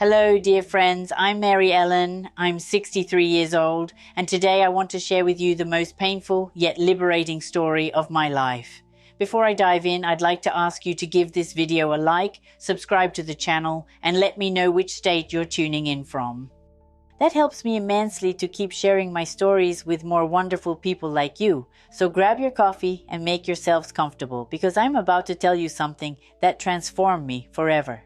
Hello, dear friends. I'm Mary Ellen. I'm 63 years old, and today I want to share with you the most painful yet liberating story of my life. Before I dive in, I'd like to ask you to give this video a like, subscribe to the channel, and let me know which state you're tuning in from. That helps me immensely to keep sharing my stories with more wonderful people like you. So grab your coffee and make yourselves comfortable, because I'm about to tell you something that transformed me forever.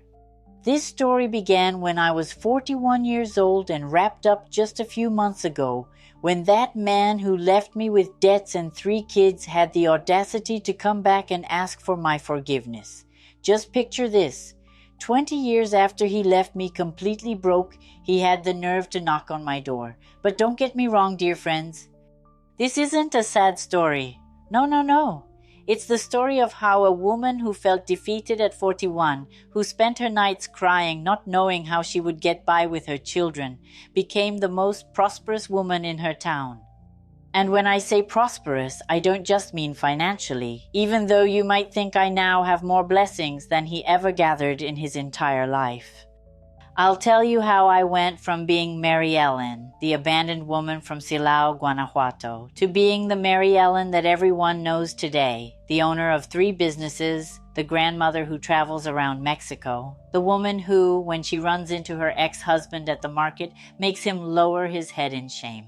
This story began when I was 41 years old and wrapped up just a few months ago, when that man who left me with debts and 3 kids had the audacity to come back and ask for my forgiveness. Just picture this. 20 years after he left me completely broke, he had the nerve to knock on my door. But don't get me wrong, dear friends. This isn't a sad story. No. It's the story of how a woman who felt defeated at 41, who spent her nights crying, not knowing how she would get by with her children, became the most prosperous woman in her town. And when I say prosperous, I don't just mean financially, even though you might think I now have more blessings than he ever gathered in his entire life. I'll tell you how I went from being María Elena, the abandoned woman from Silao, Guanajuato, to being the María Elena that everyone knows today, the owner of 3 businesses, the grandmother who travels around Mexico, the woman who, when she runs into her ex-husband at the market, makes him lower his head in shame.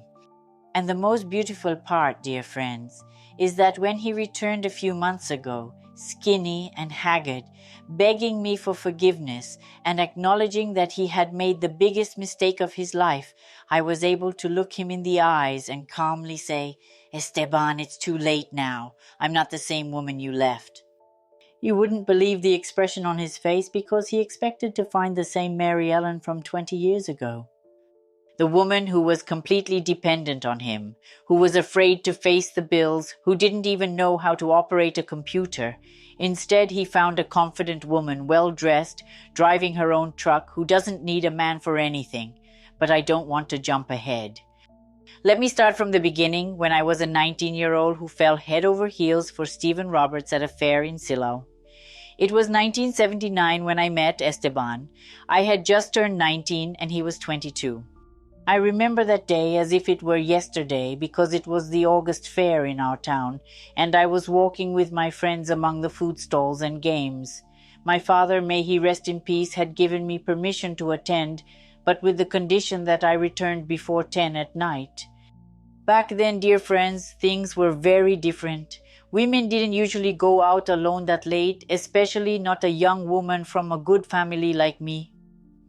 And the most beautiful part, dear friends, is that when he returned a few months ago, skinny and haggard, begging me for forgiveness and acknowledging that he had made the biggest mistake of his life, I was able to look him in the eyes and calmly say, "Esteban, it's too late now. I'm not the same woman you left." You wouldn't believe the expression on his face, because he expected to find the same María Elena from 20 years ago. The woman who was completely dependent on him, who was afraid to face the bills, who didn't even know how to operate a computer. Instead, he found a confident woman, well-dressed, driving her own truck, who doesn't need a man for anything. But I don't want to jump ahead. Let me start from the beginning, when I was a 19-year-old who fell head over heels for Stephen Roberts at a fair in Silao. It was 1979 when I met Esteban. I had just turned 19 and he was 22. I remember that day as if it were yesterday, because it was the August fair in our town, and I was walking with my friends among the food stalls and games. My father, may he rest in peace, had given me permission to attend, but with the condition that I returned before 10 at night. Back then, dear friends, things were very different. Women didn't usually go out alone that late, especially not a young woman from a good family like me.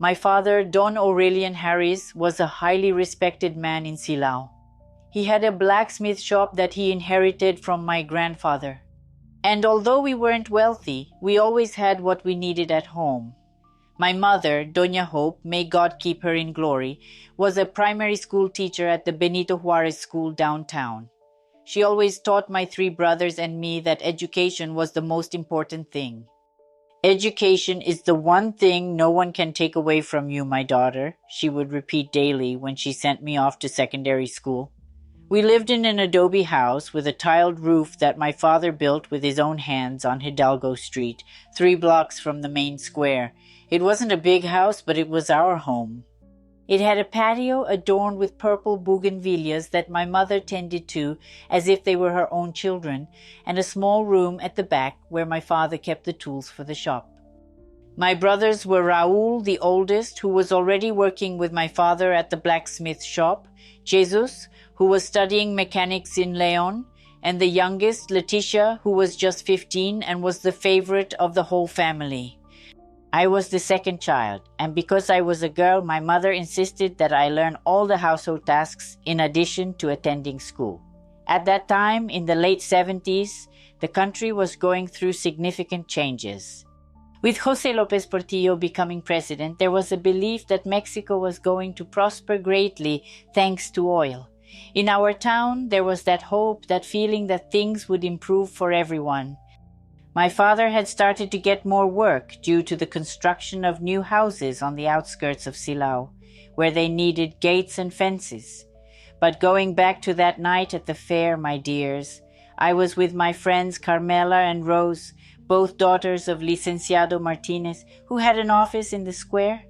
My father, Don Aurelian Harris, was a highly respected man in Silao. He had a blacksmith shop that he inherited from my grandfather. And although we weren't wealthy, we always had what we needed at home. My mother, Doña Hope, may God keep her in glory, was a primary school teacher at the Benito Juarez School downtown. She always taught my 3 brothers and me that education was the most important thing. "Education is the one thing no one can take away from you, my daughter," she would repeat daily when she sent me off to secondary school. We lived in an adobe house with a tiled roof that my father built with his own hands on Hidalgo Street, 3 blocks from the main square. It wasn't a big house, but it was our home. It had a patio adorned with purple bougainvilleas that my mother tended to as if they were her own children, and a small room at the back where my father kept the tools for the shop. My brothers were Raúl, the oldest, who was already working with my father at the blacksmith shop, Jesus, who was studying mechanics in León, and the youngest, Leticia, who was just 15 and was the favorite of the whole family. I was the second child, and because I was a girl, my mother insisted that I learn all the household tasks in addition to attending school. At that time, in the late 70s, the country was going through significant changes. With José López Portillo becoming president, there was a belief that Mexico was going to prosper greatly thanks to oil. In our town, there was that hope, that feeling that things would improve for everyone. My father had started to get more work due to the construction of new houses on the outskirts of Silao, where they needed gates and fences. But going back to that night at the fair, my dears, I was with my friends Carmela and Rose, both daughters of Licenciado Martinez, who had an office in the square.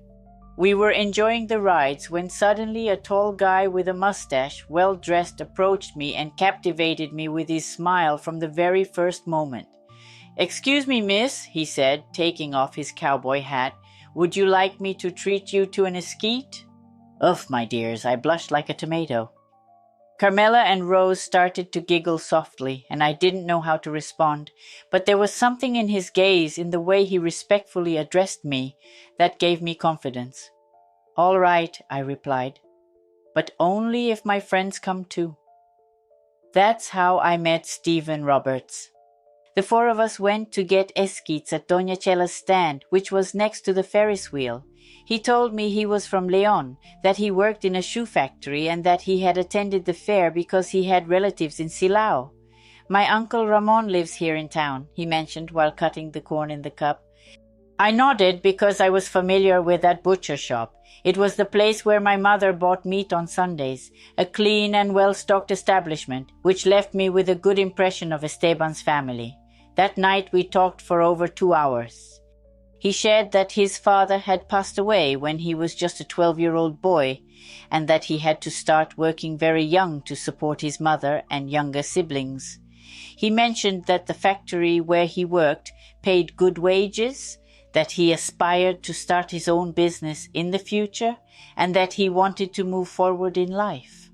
We were enjoying the rides when suddenly a tall guy with a mustache, well-dressed, approached me and captivated me with his smile from the very first moment. "Excuse me, miss," he said, taking off his cowboy hat. "Would you like me to treat you to an esquite?" Ugh, my dears, I blushed like a tomato. Carmela and Rose started to giggle softly, and I didn't know how to respond, but there was something in his gaze, in the way he respectfully addressed me, that gave me confidence. "All right," I replied, "but only if my friends come too." That's how I met Stephen Roberts. The four of us went to get esquites at Doña Chela's stand, which was next to the Ferris wheel. He told me he was from Leon, that he worked in a shoe factory, and that he had attended the fair because he had relatives in Silao. "My uncle Ramon lives here in town," he mentioned while cutting the corn in the cup. I nodded because I was familiar with that butcher shop. It was the place where my mother bought meat on Sundays, a clean and well-stocked establishment, which left me with a good impression of Esteban's family. That night we talked for over 2 hours. He shared that his father had passed away when he was just a 12-year-old boy, and that he had to start working very young to support his mother and younger siblings. He mentioned that the factory where he worked paid good wages, that he aspired to start his own business in the future, and that he wanted to move forward in life.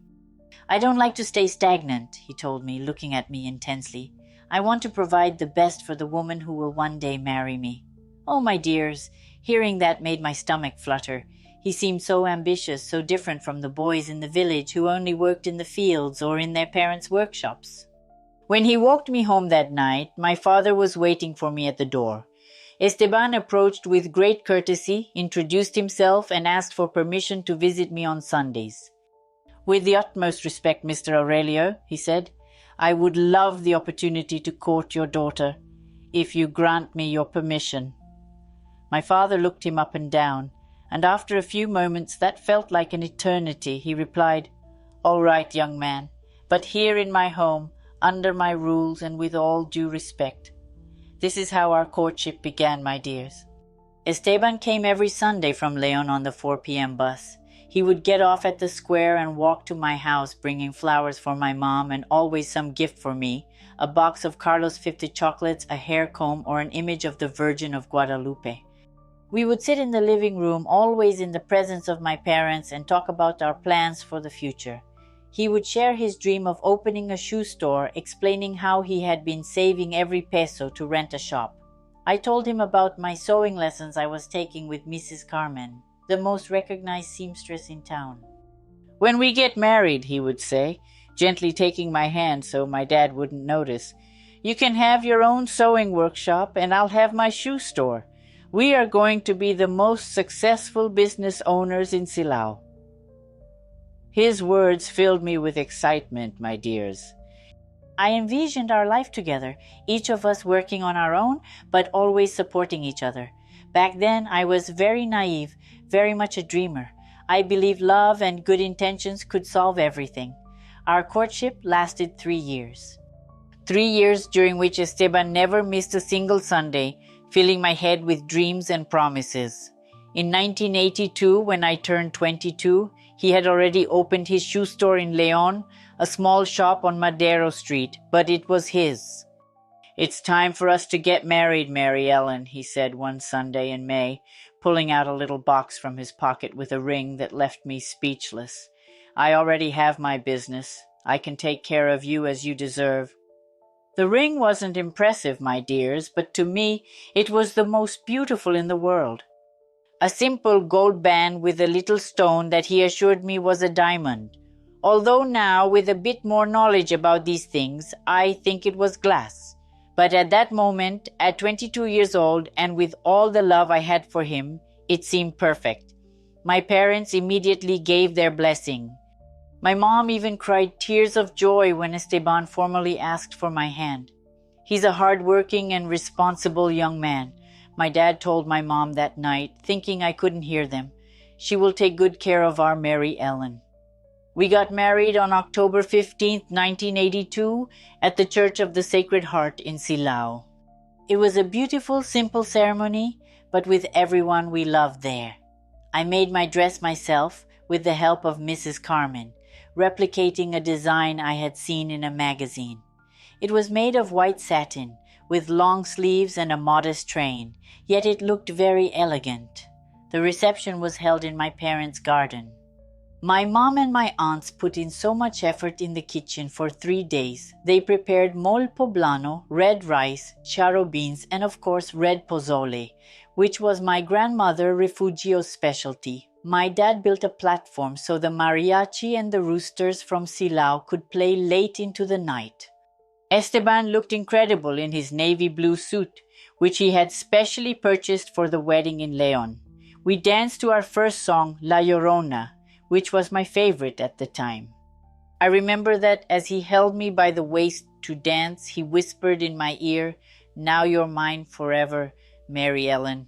"I don't like to stay stagnant," he told me, looking at me intensely. "I want to provide the best for the woman who will one day marry me." Oh, my dears, hearing that made my stomach flutter. He seemed so ambitious, so different from the boys in the village who only worked in the fields or in their parents' workshops. When he walked me home that night, my father was waiting for me at the door. Esteban approached with great courtesy, introduced himself, and asked for permission to visit me on Sundays. "With the utmost respect, Mr. Aurelio," he said, "I would love the opportunity to court your daughter, if you grant me your permission." My father looked him up and down, and after a few moments that felt like an eternity, he replied, "All right, young man, but here in my home, under my rules and with all due respect." This is how our courtship began, my dears. Esteban came every Sunday from Leon on the 4 p.m. bus. He would get off at the square and walk to my house, bringing flowers for my mom and always some gift for me, a box of Carlos 50 chocolates, a hair comb, or an image of the Virgin of Guadalupe. We would sit in the living room, always in the presence of my parents, and talk about our plans for the future. He would share his dream of opening a shoe store, explaining how he had been saving every peso to rent a shop. I told him about my sewing lessons I was taking with Mrs. Carmen, the most recognized seamstress in town. "When we get married," he would say, gently taking my hand so my dad wouldn't notice, "you can have your own sewing workshop and I'll have my shoe store. We are going to be the most successful business owners in Silao." His words filled me with excitement, my dears. I envisioned our life together, each of us working on our own, but always supporting each other. Back then, I was very naive, very much a dreamer. I believed love and good intentions could solve everything. Our courtship lasted 3 years. 3 years during which Esteban never missed a single Sunday, filling my head with dreams and promises. In 1982, when I turned 22, he had already opened his shoe store in Leon, a small shop on Madero Street, but it was his. "It's time for us to get married, Mary Ellen," he said one Sunday in May, pulling out a little box from his pocket with a ring that left me speechless. "I already have my business. I can take care of you as you deserve." The ring wasn't impressive, my dears, but to me it was the most beautiful in the world. A simple gold band with a little stone that he assured me was a diamond. Although now, with a bit more knowledge about these things, I think it was glass. But at that moment, at 22 years old, and with all the love I had for him, it seemed perfect. My parents immediately gave their blessing. My mom even cried tears of joy when Esteban formally asked for my hand. He's a hard-working and responsible young man. My dad told my mom that night, thinking I couldn't hear them. She will take good care of our Mary Ellen. We got married on October 15th, 1982, at the Church of the Sacred Heart in Silao. It was a beautiful, simple ceremony, but with everyone we loved there. I made my dress myself with the help of Mrs. Carmen, replicating a design I had seen in a magazine. It was made of white satin, with long sleeves and a modest train, yet it looked very elegant. The reception was held in my parents' garden. My mom and my aunts put in so much effort in the kitchen for 3 days. They prepared mole poblano, red rice, charo beans, and of course red pozole, which was my grandmother Refugio's specialty. My dad built a platform so the mariachi and the roosters from Silao could play late into the night. Esteban looked incredible in his navy blue suit, which he had specially purchased for the wedding in Leon. We danced to our first song, La Llorona, which was my favorite at the time. I remember that as he held me by the waist to dance, he whispered in my ear, "Now you're mine forever, Mary Ellen."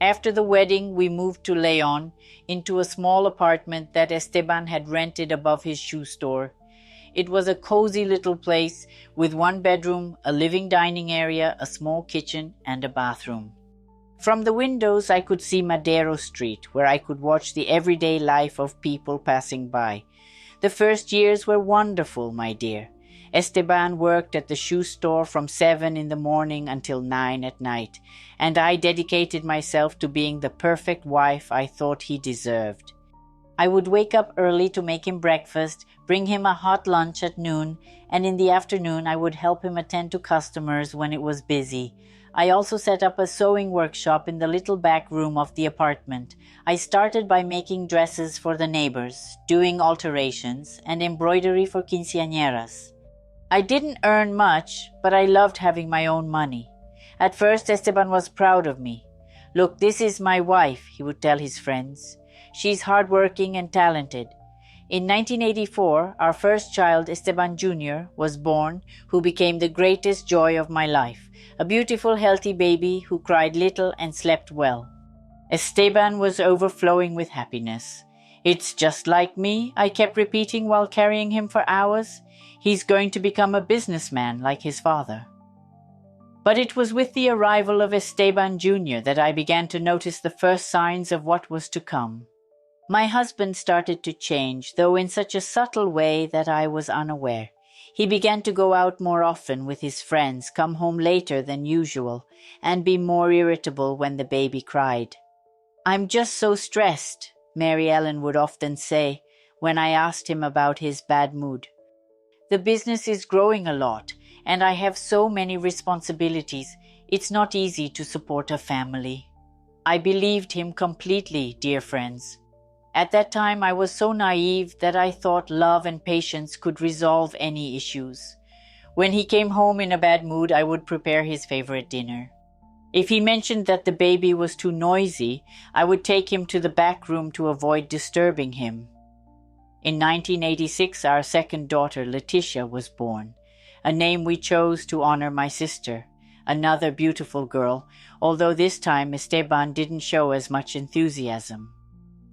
After the wedding, we moved to Leon, into a small apartment that Esteban had rented above his shoe store. It was a cozy little place with 1 bedroom, a living dining area, a small kitchen, and a bathroom. From the windows, I could see Madero Street, where I could watch the everyday life of people passing by. The first years were wonderful, my dear. Esteban worked at the shoe store from 7 in the morning until 9 at night, and I dedicated myself to being the perfect wife I thought he deserved. I would wake up early to make him breakfast, bring him a hot lunch at noon, and in the afternoon I would help him attend to customers when it was busy. I also set up a sewing workshop in the little back room of the apartment. I started by making dresses for the neighbors, doing alterations, and embroidery for quinceañeras. I didn't earn much, but I loved having my own money. At first, Esteban was proud of me. "Look, this is my wife," he would tell his friends. "She's hardworking and talented." In 1984, our first child, Esteban Jr., was born, who became the greatest joy of my life. A beautiful, healthy baby who cried little and slept well. Esteban was overflowing with happiness. "It's just like me," I kept repeating while carrying him for hours. "He's going to become a businessman like his father." But it was with the arrival of Esteban Jr. that I began to notice the first signs of what was to come. My husband started to change, though in such a subtle way that I was unaware. He began to go out more often with his friends, come home later than usual, and be more irritable when the baby cried. "I'm just so stressed," Mary Ellen would often say when I asked him about his bad mood. "The business is growing a lot, and I have so many responsibilities. It's not easy to support a family." I believed him completely, dear friends. At that time, I was so naive that I thought love and patience could resolve any issues. When he came home in a bad mood, I would prepare his favorite dinner. If he mentioned that the baby was too noisy, I would take him to the back room to avoid disturbing him. In 1986, our second daughter, Letitia, was born, a name we chose to honor my sister, another beautiful girl, although this time Esteban didn't show as much enthusiasm.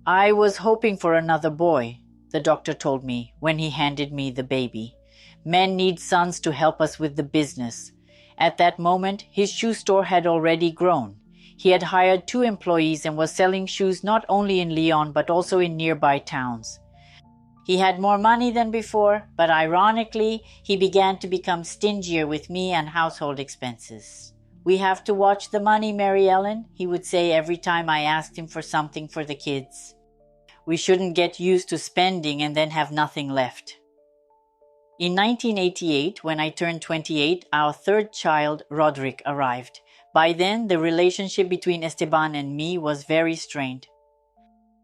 "I was hoping for another boy," the doctor told me when he handed me the baby. "Men need sons to help us with the business." At that moment, his shoe store had already grown. He had hired 2 employees and was selling shoes not only in Lyon but also in nearby towns. He had more money than before, but ironically, he began to become stingier with me and household expenses. "We have to watch the money, Mary Ellen," he would say every time I asked him for something for the kids. "We shouldn't get used to spending and then have nothing left." In 1988, when I turned 28, our third child, Roderick, arrived. By then, the relationship between Esteban and me was very strained.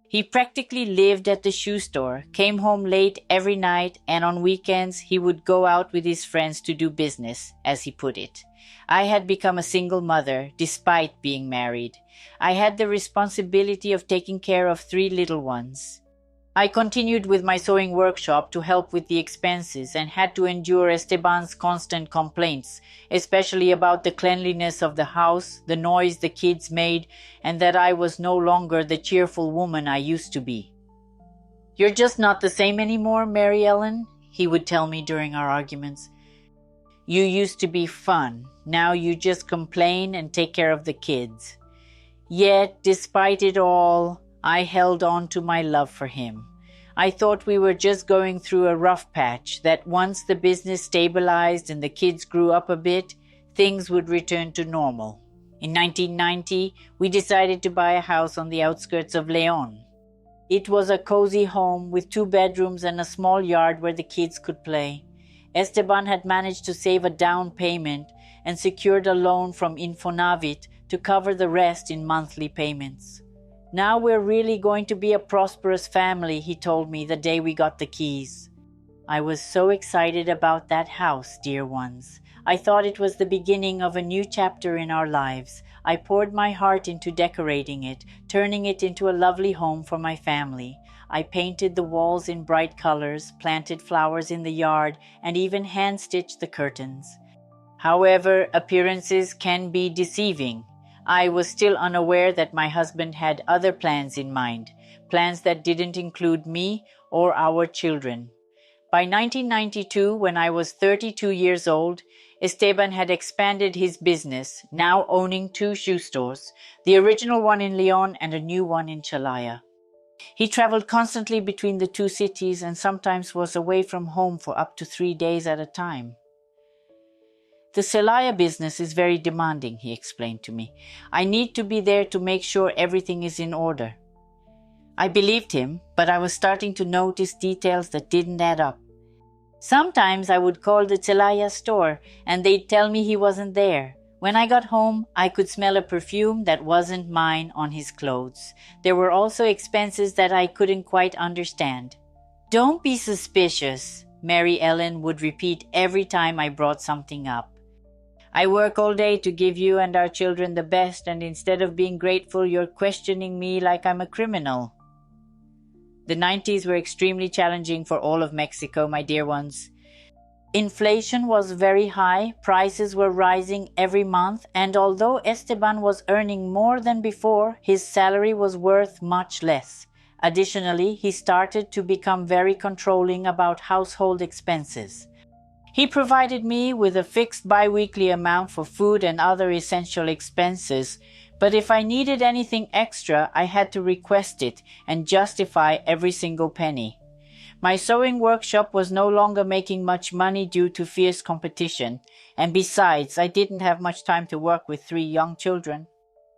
He practically lived at the shoe store, came home late every night, and on weekends he would go out with his friends to do business, as he put it. I had become a single mother, despite being married. I had the responsibility of taking care of 3 little ones. I continued with my sewing workshop to help with the expenses and had to endure Esteban's constant complaints, especially about the cleanliness of the house, the noise the kids made, and that I was no longer the cheerful woman I used to be. "You're just not the same anymore, Mary Ellen," he would tell me during our arguments. "You used to be fun. Now you just complain and take care of the kids." Yet, despite it all, I held on to my love for him. I thought we were just going through a rough patch, that once the business stabilized and the kids grew up a bit, things would return to normal. In 1990, we decided to buy a house on the outskirts of León. It was a cozy home with 2 bedrooms and a small yard where the kids could play. Esteban had managed to save a down payment and secured a loan from Infonavit to cover the rest in monthly payments. Now we're really going to be a prosperous family, he told me the day we got the keys. I was so excited about that house, dear ones. I thought it was the beginning of a new chapter in our lives. I poured my heart into decorating it, turning it into a lovely home for my family. I painted the walls in bright colors, planted flowers in the yard, and even hand-stitched the curtains. However, appearances can be deceiving. I was still unaware that my husband had other plans in mind, plans that didn't include me or our children. By 1992, when I was 32 years old, Esteban had expanded his business, now owning 2 shoe stores, the original one in León and a new one in Celaya. He traveled constantly between the 2 cities and sometimes was away from home for up to 3 days at a time. The Celaya business is very demanding, he explained to me. I need to be there to make sure everything is in order. I believed him, but I was starting to notice details that didn't add up. Sometimes I would call the Celaya store and they'd tell me he wasn't there. When I got home, I could smell a perfume that wasn't mine on his clothes. There were also expenses that I couldn't quite understand. "Don't be suspicious," Mary Ellen would repeat every time I brought something up. "I work all day to give you and our children the best, and instead of being grateful, you're questioning me like I'm a criminal." The 90s were extremely challenging for all of Mexico, my dear ones. Inflation was very high, prices were rising every month, and although Esteban was earning more than before, his salary was worth much less. Additionally, he started to become very controlling about household expenses. He provided me with a fixed bi-weekly amount for food and other essential expenses, but if I needed anything extra, I had to request it and justify every single penny. My sewing workshop was no longer making much money due to fierce competition, and besides, I didn't have much time to work with 3 young children.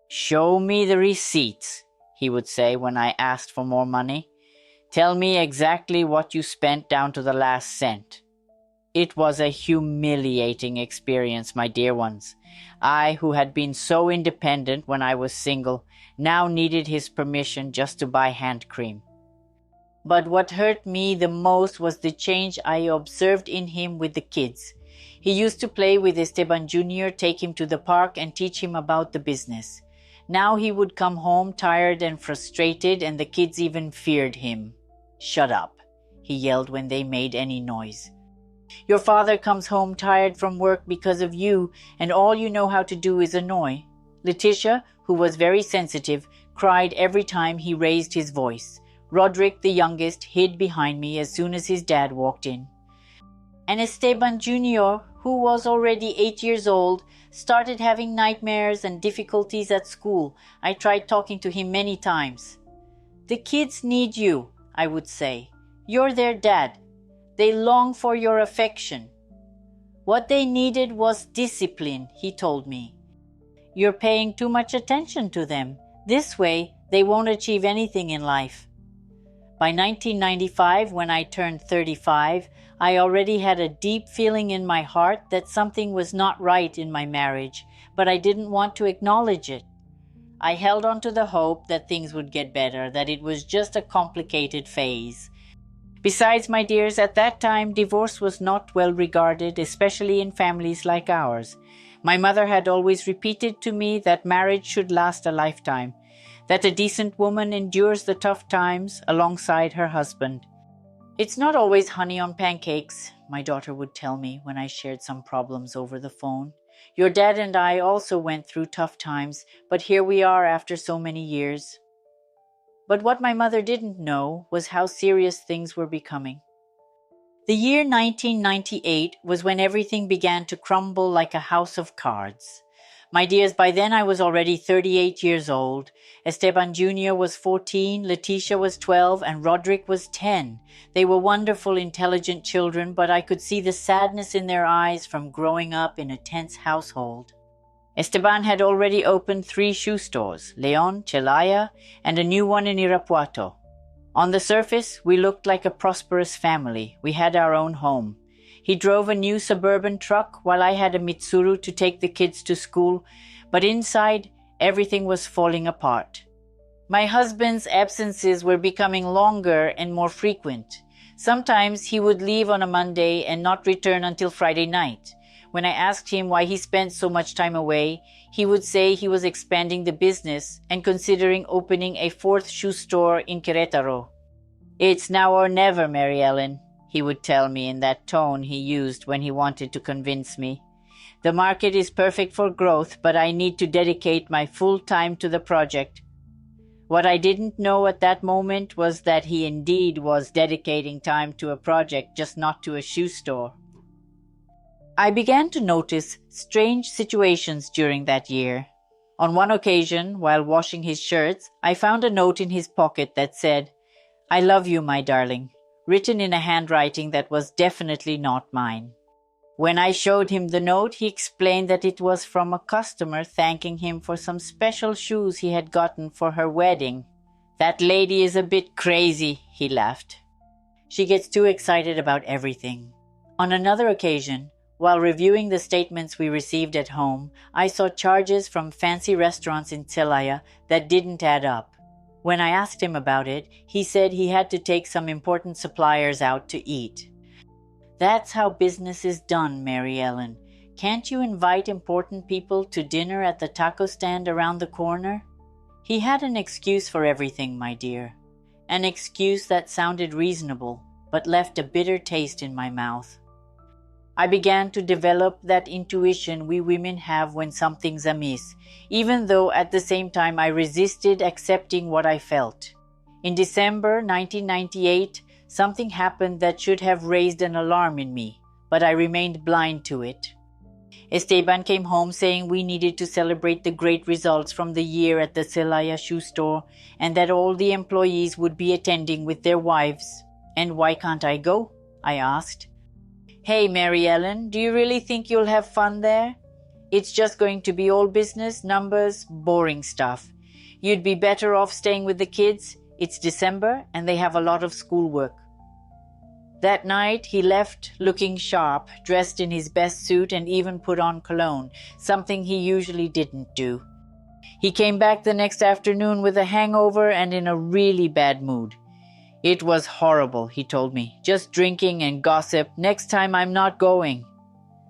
"Show me the receipts," he would say when I asked for more money. "Tell me exactly what you spent down to the last cent." It was a humiliating experience, my dear ones. I, who had been so independent when I was single, now needed his permission just to buy hand cream. But what hurt me the most was the change I observed in him with the kids. He used to play with Esteban Jr., take him to the park and teach him about the business. Now he would come home tired and frustrated, and the kids even feared him. "Shut up," he yelled when they made any noise. "Your father comes home tired from work because of you, and all you know how to do is annoy." Letitia, who was very sensitive, cried every time he raised his voice. Roderick, the youngest, hid behind me as soon as his dad walked in. And Esteban Jr., who was already 8 years old, started having nightmares and difficulties at school. I tried talking to him many times. "The kids need you," I would say. "You're their dad. They long for your affection." What they needed was discipline, he told me. "You're paying too much attention to them. This way, they won't achieve anything in life." By 1995, when I turned 35, I already had a deep feeling in my heart that something was not right in my marriage, but I didn't want to acknowledge it. I held on to the hope that things would get better, that it was just a complicated phase. Besides, my dears, at that time, divorce was not well regarded, especially in families like ours. My mother had always repeated to me that marriage should last a lifetime, that a decent woman endures the tough times alongside her husband. "It's not always honey on pancakes," my daughter would tell me when I shared some problems over the phone. "Your dad and I also went through tough times, but here we are after so many years." But what my mother didn't know was how serious things were becoming. The year 1998 was when everything began to crumble like a house of cards. My dears, by then I was already 38 years old. Esteban Jr. was 14, Leticia was 12, and Roderick was 10. They were wonderful, intelligent children, but I could see the sadness in their eyes from growing up in a tense household. Esteban had already opened 3 shoe stores, Leon, Celaya, and a new one in Irapuato. On the surface, we looked like a prosperous family. We had our own home. He drove a new suburban truck while I had a Mitsuru to take the kids to school, but inside, everything was falling apart. My husband's absences were becoming longer and more frequent. Sometimes he would leave on a Monday and not return until Friday night. When I asked him why he spent so much time away, he would say he was expanding the business and considering opening a 4th shoe store in Querétaro. "It's now or never, Mary Ellen," he would tell me in that tone he used when he wanted to convince me. "The market is perfect for growth, but I need to dedicate my full time to the project." What I didn't know at that moment was that he indeed was dedicating time to a project, just not to a shoe store. I began to notice strange situations during that year. On one occasion, while washing his shirts, I found a note in his pocket that said, "I love you, my darling," written in a handwriting that was definitely not mine. When I showed him the note, he explained that it was from a customer thanking him for some special shoes he had gotten for her wedding. "That lady is a bit crazy," he laughed. "She gets too excited about everything." On another occasion, while reviewing the statements we received at home, I saw charges from fancy restaurants in Celaya that didn't add up. When I asked him about it, he said he had to take some important suppliers out to eat. "That's how business is done, Mary Ellen. Can't you invite important people to dinner at the taco stand around the corner?" He had an excuse for everything, my dear. An excuse that sounded reasonable, but left a bitter taste in my mouth. I began to develop that intuition we women have when something's amiss, even though at the same time I resisted accepting what I felt. In December 1998, something happened that should have raised an alarm in me, but I remained blind to it. Esteban came home saying we needed to celebrate the great results from the year at the Celaya shoe store and that all the employees would be attending with their wives. "And why can't I go?" I asked. "Hey, Mary Ellen, do you really think you'll have fun there? It's just going to be all business, numbers, boring stuff. You'd be better off staying with the kids. It's December and they have a lot of schoolwork." That night, he left looking sharp, dressed in his best suit and even put on cologne, something he usually didn't do. He came back the next afternoon with a hangover and in a really bad mood. "It was horrible," he told me. "Just drinking and gossip. Next time I'm not going."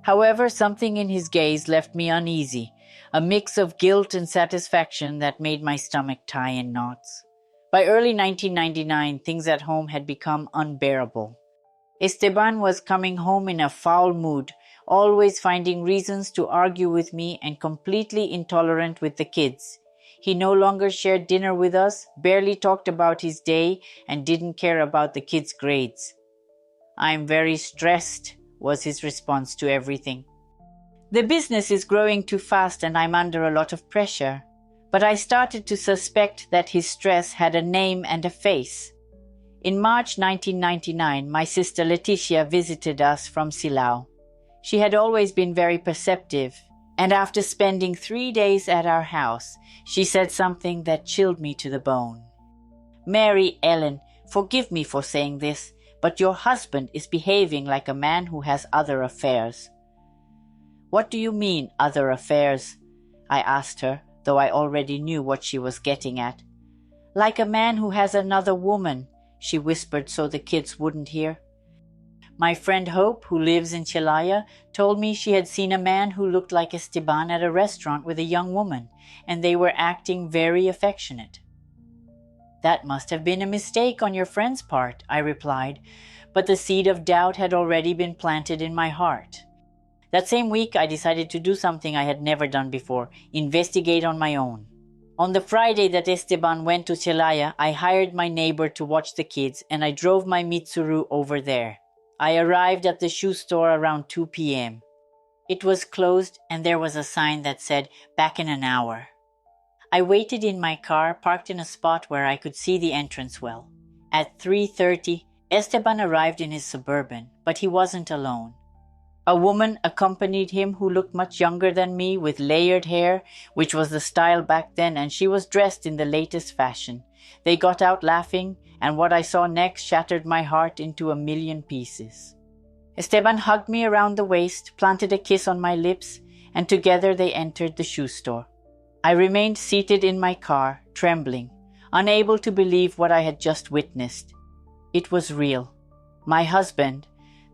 However, something in his gaze left me uneasy, a mix of guilt and satisfaction that made my stomach tie in knots. By early 1999, things at home had become unbearable. Esteban was coming home in a foul mood, always finding reasons to argue with me and completely intolerant with the kids. He no longer shared dinner with us, barely talked about his day, and didn't care about the kids' grades. "I'm very stressed," was his response to everything. "The business is growing too fast and I'm under a lot of pressure." But I started to suspect that his stress had a name and a face. In March 1999, my sister Leticia visited us from Silao. She had always been very perceptive, and after spending 3 days at our house, she said something that chilled me to the bone. "Mary Ellen, forgive me for saying this, but your husband is behaving like a man who has other affairs." "What do you mean, other affairs?" I asked her, though I already knew what she was getting at. "Like a man who has another woman," she whispered so the kids wouldn't hear. My friend Hope, who lives in Celaya, told me she had seen a man who looked like Esteban at a restaurant with a young woman, and they were acting very affectionate. "That must have been a mistake on your friend's part," I replied, but the seed of doubt had already been planted in my heart. That same week, I decided to do something I had never done before, investigate on my own. On the Friday that Esteban went to Celaya, I hired my neighbor to watch the kids, and I drove my Mitsuru over there. I arrived at the shoe store around 2 p.m. It was closed and there was a sign that said, "Back in an hour." I waited in my car, parked in a spot where I could see the entrance well. At 3:30, Esteban arrived in his Suburban, but he wasn't alone. A woman accompanied him who looked much younger than me, with layered hair, which was the style back then, and she was dressed in the latest fashion. They got out laughing, and what I saw next shattered my heart into a million pieces. Esteban hugged me around the waist, planted a kiss on my lips, and together they entered the shoe store. I remained seated in my car, trembling, unable to believe what I had just witnessed. It was real. My husband,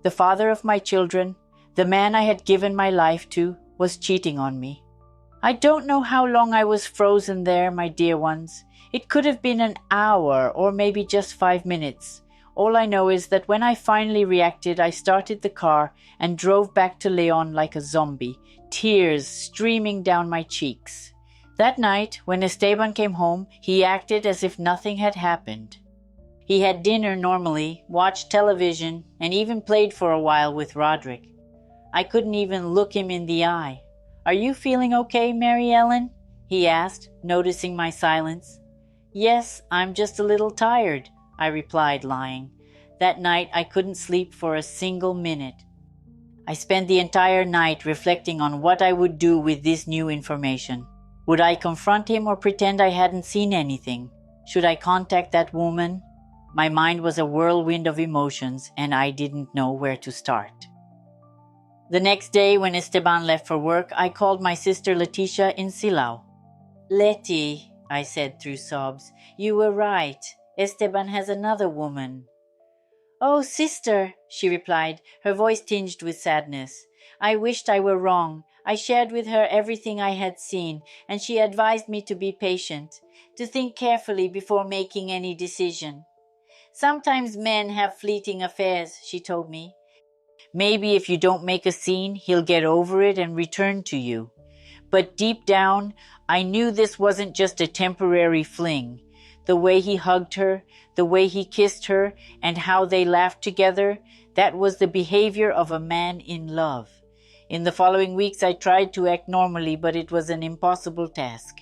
the father of my children, the man I had given my life to, was cheating on me. I don't know how long I was frozen there, my dear ones. It could have been an hour or maybe just 5 minutes. All I know is that when I finally reacted, I started the car and drove back to Leon like a zombie, tears streaming down my cheeks. That night, when Esteban came home, he acted as if nothing had happened. He had dinner normally, watched television, and even played for a while with Roderick. I couldn't even look him in the eye. "Are you feeling okay, Mary Ellen?" he asked, noticing my silence. "Yes, I'm just a little tired," I replied, lying. That night I couldn't sleep for a single minute. I spent the entire night reflecting on what I would do with this new information. Would I confront him or pretend I hadn't seen anything? Should I contact that woman? My mind was a whirlwind of emotions, and I didn't know where to start. The next day, when Esteban left for work, I called my sister Leticia in Silao. "Letty," I said through sobs, "you were right. Esteban has another woman." "Oh, sister," she replied, her voice tinged with sadness. "I wished I were wrong. I shared with her everything I had seen, and she advised me to be patient, to think carefully before making any decision. Sometimes men have fleeting affairs," she told me. "Maybe if you don't make a scene, he'll get over it and return to you." But deep down, I knew this wasn't just a temporary fling. The way he hugged her, the way he kissed her, and how they laughed together, that was the behavior of a man in love. In the following weeks, I tried to act normally, but it was an impossible task.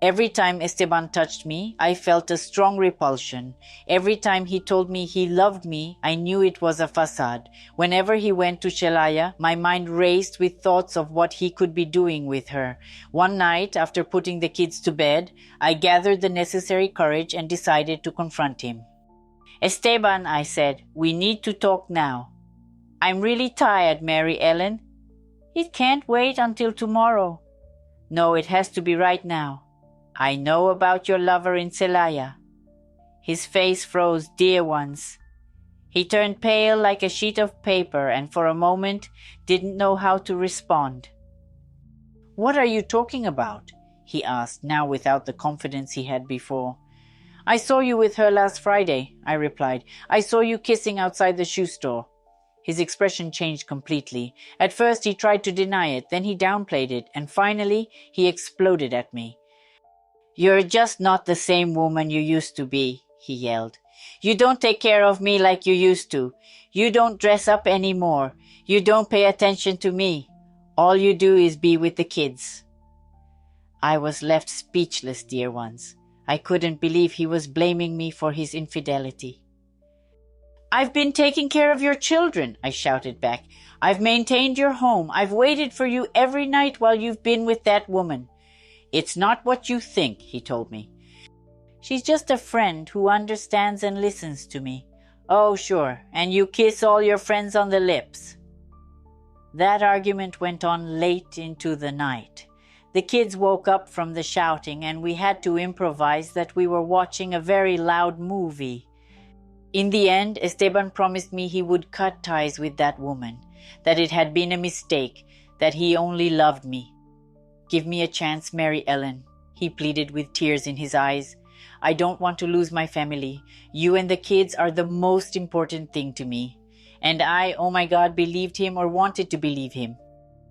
Every time Esteban touched me, I felt a strong repulsion. Every time he told me he loved me, I knew it was a facade. Whenever he went to Celaya, my mind raced with thoughts of what he could be doing with her. One night, after putting the kids to bed, I gathered the necessary courage and decided to confront him. "Esteban," I said, "we need to talk now." "I'm really tired, Mary Ellen." "It can't wait until tomorrow." "No, it has to be right now." "I know about your lover in Celaya." His face froze, dear ones. He turned pale like a sheet of paper and for a moment didn't know how to respond. "What are you talking about?" he asked, now without the confidence he had before. "I saw you with her last Friday," I replied. "I saw you kissing outside the shoe store." His expression changed completely. At first he tried to deny it, then he downplayed it, and finally he exploded at me. "You're just not the same woman you used to be," he yelled. "You don't take care of me like you used to. You don't dress up anymore. You don't pay attention to me. All you do is be with the kids." I was left speechless, dear ones. I couldn't believe he was blaming me for his infidelity. "I've been taking care of your children," I shouted back. "I've maintained your home. I've waited for you every night while you've been with that woman." "It's not what you think," he told me. "She's just a friend who understands and listens to me." "Oh, sure, and you kiss all your friends on the lips." That argument went on late into the night. The kids woke up from the shouting and we had to improvise that we were watching a very loud movie. In the end, Esteban promised me he would cut ties with that woman, that it had been a mistake, that he only loved me. "Give me a chance, Mary Ellen," he pleaded with tears in his eyes. "I don't want to lose my family. You and the kids are the most important thing to me." And I, oh my God, believed him or wanted to believe him.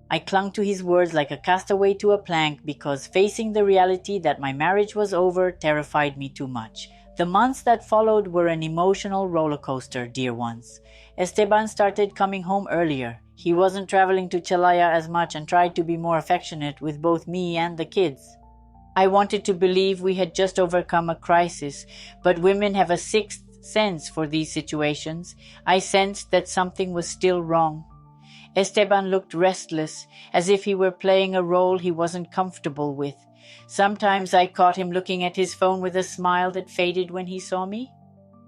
I clung to his words like a castaway to a plank because facing the reality that my marriage was over terrified me too much. The months that followed were an emotional roller coaster, dear ones. Esteban started coming home earlier. He wasn't traveling to Celaya as much and tried to be more affectionate with both me and the kids. I wanted to believe we had just overcome a crisis, but women have a sixth sense for these situations. I sensed that something was still wrong. Esteban looked restless, as if he were playing a role he wasn't comfortable with. Sometimes I caught him looking at his phone with a smile that faded when he saw me.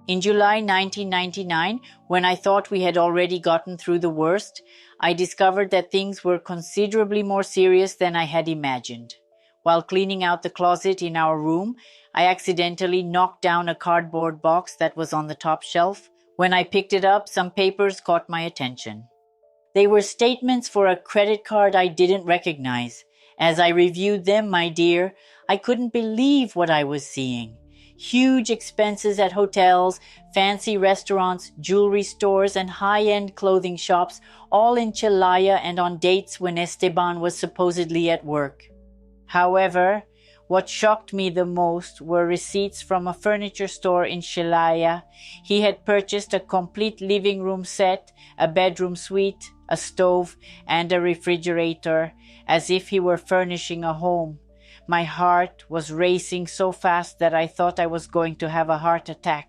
In July 1999, when I thought we had already gotten through the worst, I discovered that things were considerably more serious than I had imagined. While cleaning out the closet in our room, I accidentally knocked down a cardboard box that was on the top shelf. When I picked it up, some papers caught my attention. They were statements for a credit card I didn't recognize. As I reviewed them, my dear, I couldn't believe what I was seeing. Huge expenses at hotels, fancy restaurants, jewelry stores, and high-end clothing shops, all in Celaya and on dates when Esteban was supposedly at work. However, what shocked me the most were receipts from a furniture store in Celaya. He had purchased a complete living room set, a bedroom suite, a stove, and a refrigerator, as if he were furnishing a home. My heart was racing so fast that I thought I was going to have a heart attack.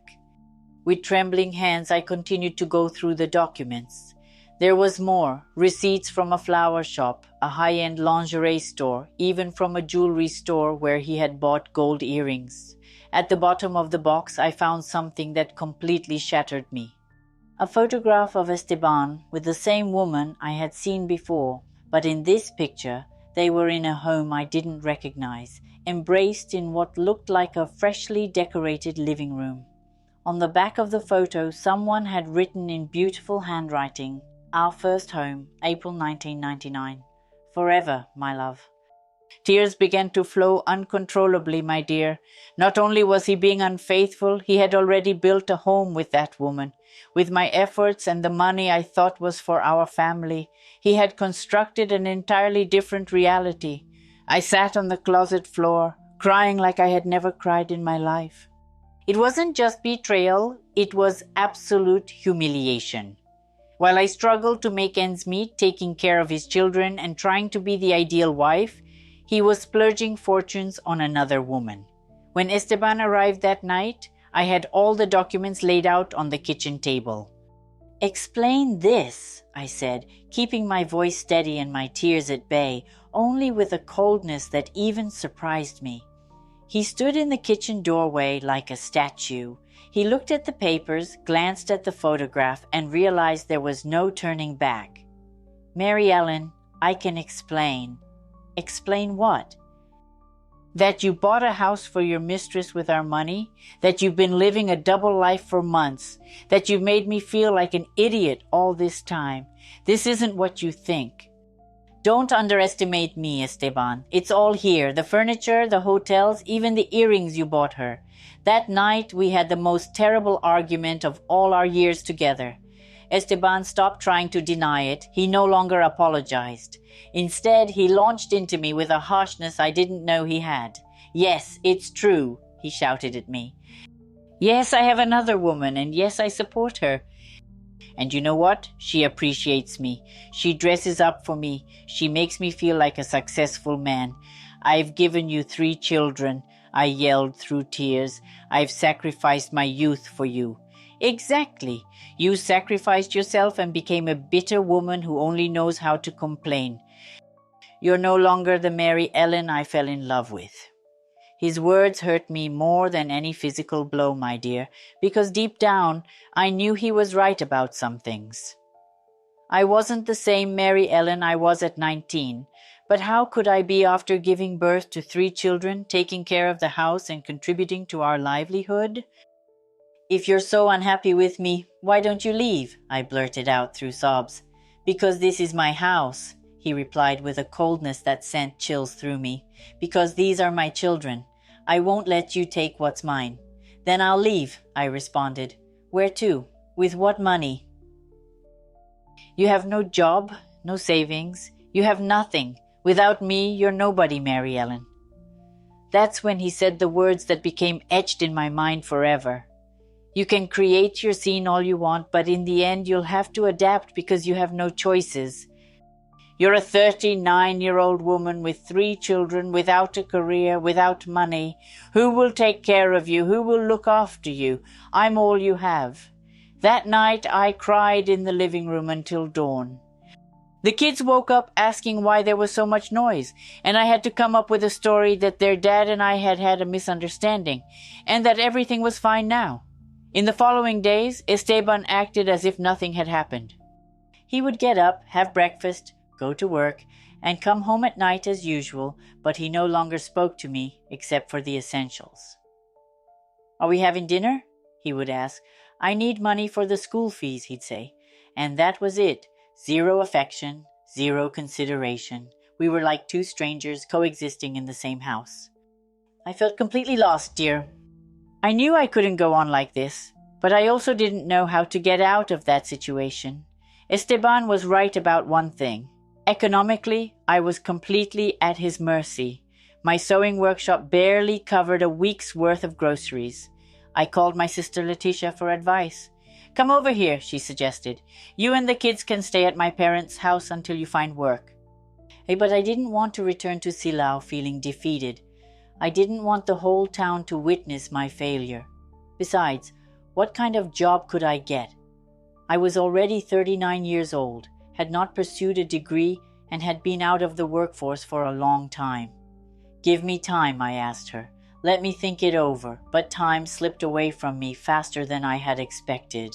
With trembling hands, I continued to go through the documents. There was more, receipts from a flower shop, a high-end lingerie store, even from a jewelry store where he had bought gold earrings. At the bottom of the box, I found something that completely shattered me. A photograph of Esteban with the same woman I had seen before, but in this picture, they were in a home I didn't recognize, embraced in what looked like a freshly decorated living room. On the back of the photo, someone had written in beautiful handwriting, "Our first home, April 1999. Forever, my love." Tears began to flow uncontrollably, my dear. Not only was he being unfaithful, he had already built a home with that woman. With my efforts and the money I thought was for our family, he had constructed an entirely different reality. I sat on the closet floor, crying like I had never cried in my life. It wasn't just betrayal, it was absolute humiliation. While I struggled to make ends meet, taking care of his children and trying to be the ideal wife, he was splurging fortunes on another woman. When Esteban arrived that night, I had all the documents laid out on the kitchen table. "Explain this," I said, keeping my voice steady and my tears at bay, only with a coldness that even surprised me. He stood in the kitchen doorway like a statue. He looked at the papers, glanced at the photograph, and realized there was no turning back. "Mary Ellen, I can explain." "Explain what?" "That you bought a house for your mistress with our money, that you've been living a double life for months, that you've made me feel like an idiot all this time. This isn't what you think. Don't underestimate me, Esteban. It's all here, the furniture, the hotels, even the earrings you bought her. That night we had the most terrible argument of all our years together. Esteban stopped trying to deny it. He no longer apologized. Instead, he launched into me with a harshness I didn't know he had. "Yes, it's true," he shouted at me. "Yes, I have another woman, and yes, I support her. And you know what? She appreciates me. She dresses up for me. She makes me feel like a successful man. I've given you 3 children," I yelled through tears. "I've sacrificed my youth for you." "Exactly. You sacrificed yourself and became a bitter woman who only knows how to complain. You're no longer the Mary Ellen I fell in love with." His words hurt me more than any physical blow, my dear, because deep down, I knew he was right about some things. I wasn't the same Mary Ellen I was at 19, but how could I be after giving birth to 3 children, taking care of the house and contributing to our livelihood? "If you're so unhappy with me, why don't you leave?" I blurted out through sobs. "Because this is my house," he replied with a coldness that sent chills through me. "Because these are my children. I won't let you take what's mine." "Then I'll leave," I responded. "Where to? With what money?" "You have no job, no savings. You have nothing. Without me, you're nobody, Mary Ellen." That's when he said the words that became etched in my mind forever. You can create your scene all you want, but in the end you'll have to adapt because you have no choices. You're a 39-year-old woman with 3 children, without a career, without money. Who will take care of you? Who will look after you? I'm all you have. That night I cried in the living room until dawn. The kids woke up asking why there was so much noise, and I had to come up with a story that their dad and I had had a misunderstanding, and that everything was fine now. In the following days, Esteban acted as if nothing had happened. He would get up, have breakfast, go to work, and come home at night as usual, but he no longer spoke to me except for the essentials. "Are we having dinner?" he would ask. "I need money for the school fees," he'd say. And that was it. 0 affection, 0 consideration. We were like 2 strangers coexisting in the same house. I felt completely lost, dear. I knew I couldn't go on like this, but I also didn't know how to get out of that situation. Esteban was right about one thing. Economically, I was completely at his mercy. My sewing workshop barely covered a week's worth of groceries. I called my sister Letitia for advice. "Come over here," she suggested. "You and the kids can stay at my parents' house until you find work." But I didn't want to return to Silao feeling defeated. I didn't want the whole town to witness my failure. Besides, what kind of job could I get? I was already 39 years old, had not pursued a degree, and had been out of the workforce for a long time. "Give me time," I asked her. "Let me think it over," but time slipped away from me faster than I had expected.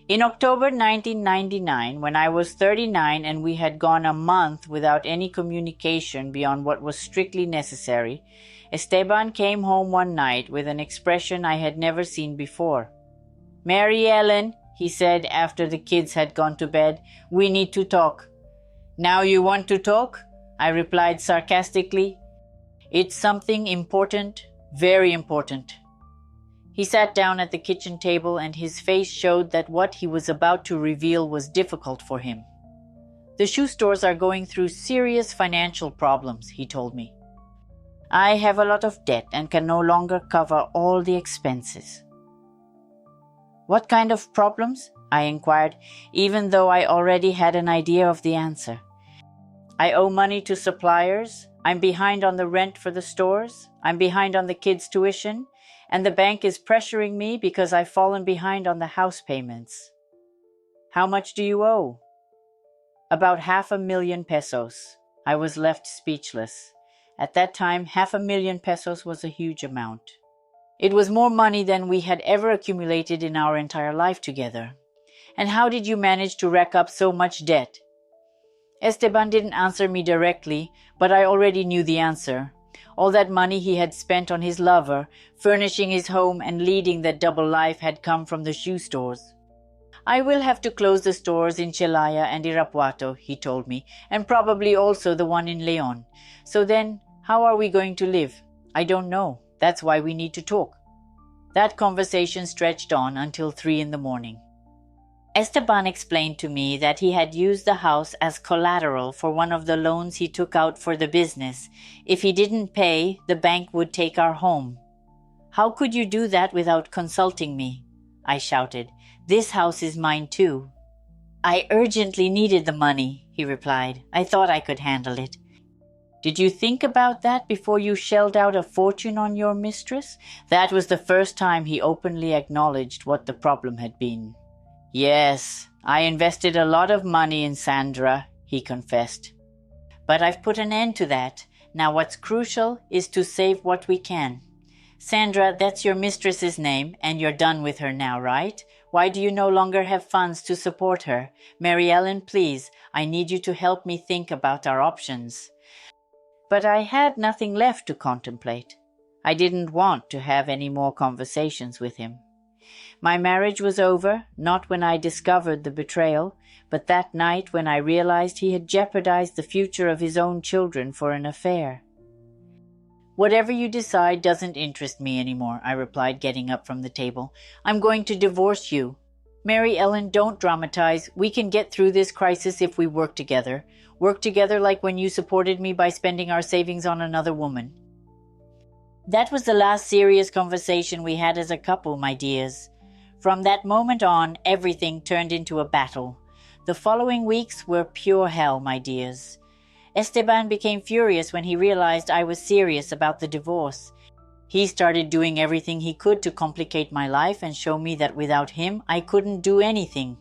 In October 1999, when I was 39 and we had gone a month without any communication beyond what was strictly necessary, Esteban came home one night with an expression I had never seen before. "Mary Ellen," he said after the kids had gone to bed, "we need to talk." "Now you want to talk?" I replied sarcastically. "It's something important, very important." He sat down at the kitchen table and his face showed that what he was about to reveal was difficult for him. "The shoe stores are going through serious financial problems," he told me. "I have a lot of debt and can no longer cover all the expenses." "What kind of problems?" I inquired, even though I already had an idea of the answer. "I owe money to suppliers. I'm behind on the rent for the stores. I'm behind on the kids' tuition. And the bank is pressuring me because I've fallen behind on the house payments." "How much do you owe?" "About 500,000 pesos. I was left speechless. At that time, 500,000 pesos was a huge amount. It was more money than we had ever accumulated in our entire life together. "And how did you manage to rack up so much debt?" Esteban didn't answer me directly, but I already knew the answer. All that money he had spent on his lover, furnishing his home and leading that double life, had come from the shoe stores. "I will have to close the stores in Celaya and Irapuato," he told me, "and probably also the one in Leon. So then, how are we going to live?" "I don't know. That's why we need to talk." That conversation stretched on until 3 in the morning. Esteban explained to me that he had used the house as collateral for one of the loans he took out for the business. If he didn't pay, the bank would take our home. "How could you do that without consulting me?" I shouted. "This house is mine too." "I urgently needed the money," he replied. "I thought I could handle it." "Did you think about that before you shelled out a fortune on your mistress?" That was the first time he openly acknowledged what the problem had been. "Yes, I invested a lot of money in Sandra," he confessed. "But I've put an end to that. Now what's crucial is to save what we can. Sandra, that's your mistress's name, and you're done with her now, right? Why do you no longer have funds to support her? Mary Ellen, please, I need you to help me think about our options." But I had nothing left to contemplate. I didn't want to have any more conversations with him. My marriage was over, not when I discovered the betrayal, but that night when I realized he had jeopardized the future of his own children for an affair. "Whatever you decide doesn't interest me anymore," I replied, getting up from the table. "I'm going to divorce you. Mary Ellen, don't dramatize. We can get through this crisis if we work together. Work together like when you supported me by spending our savings on another woman." That was the last serious conversation we had as a couple, my dears. From that moment on, everything turned into a battle. The following weeks were pure hell, my dears. Esteban became furious when he realized I was serious about the divorce. He started doing everything he could to complicate my life and show me that without him, I couldn't do anything.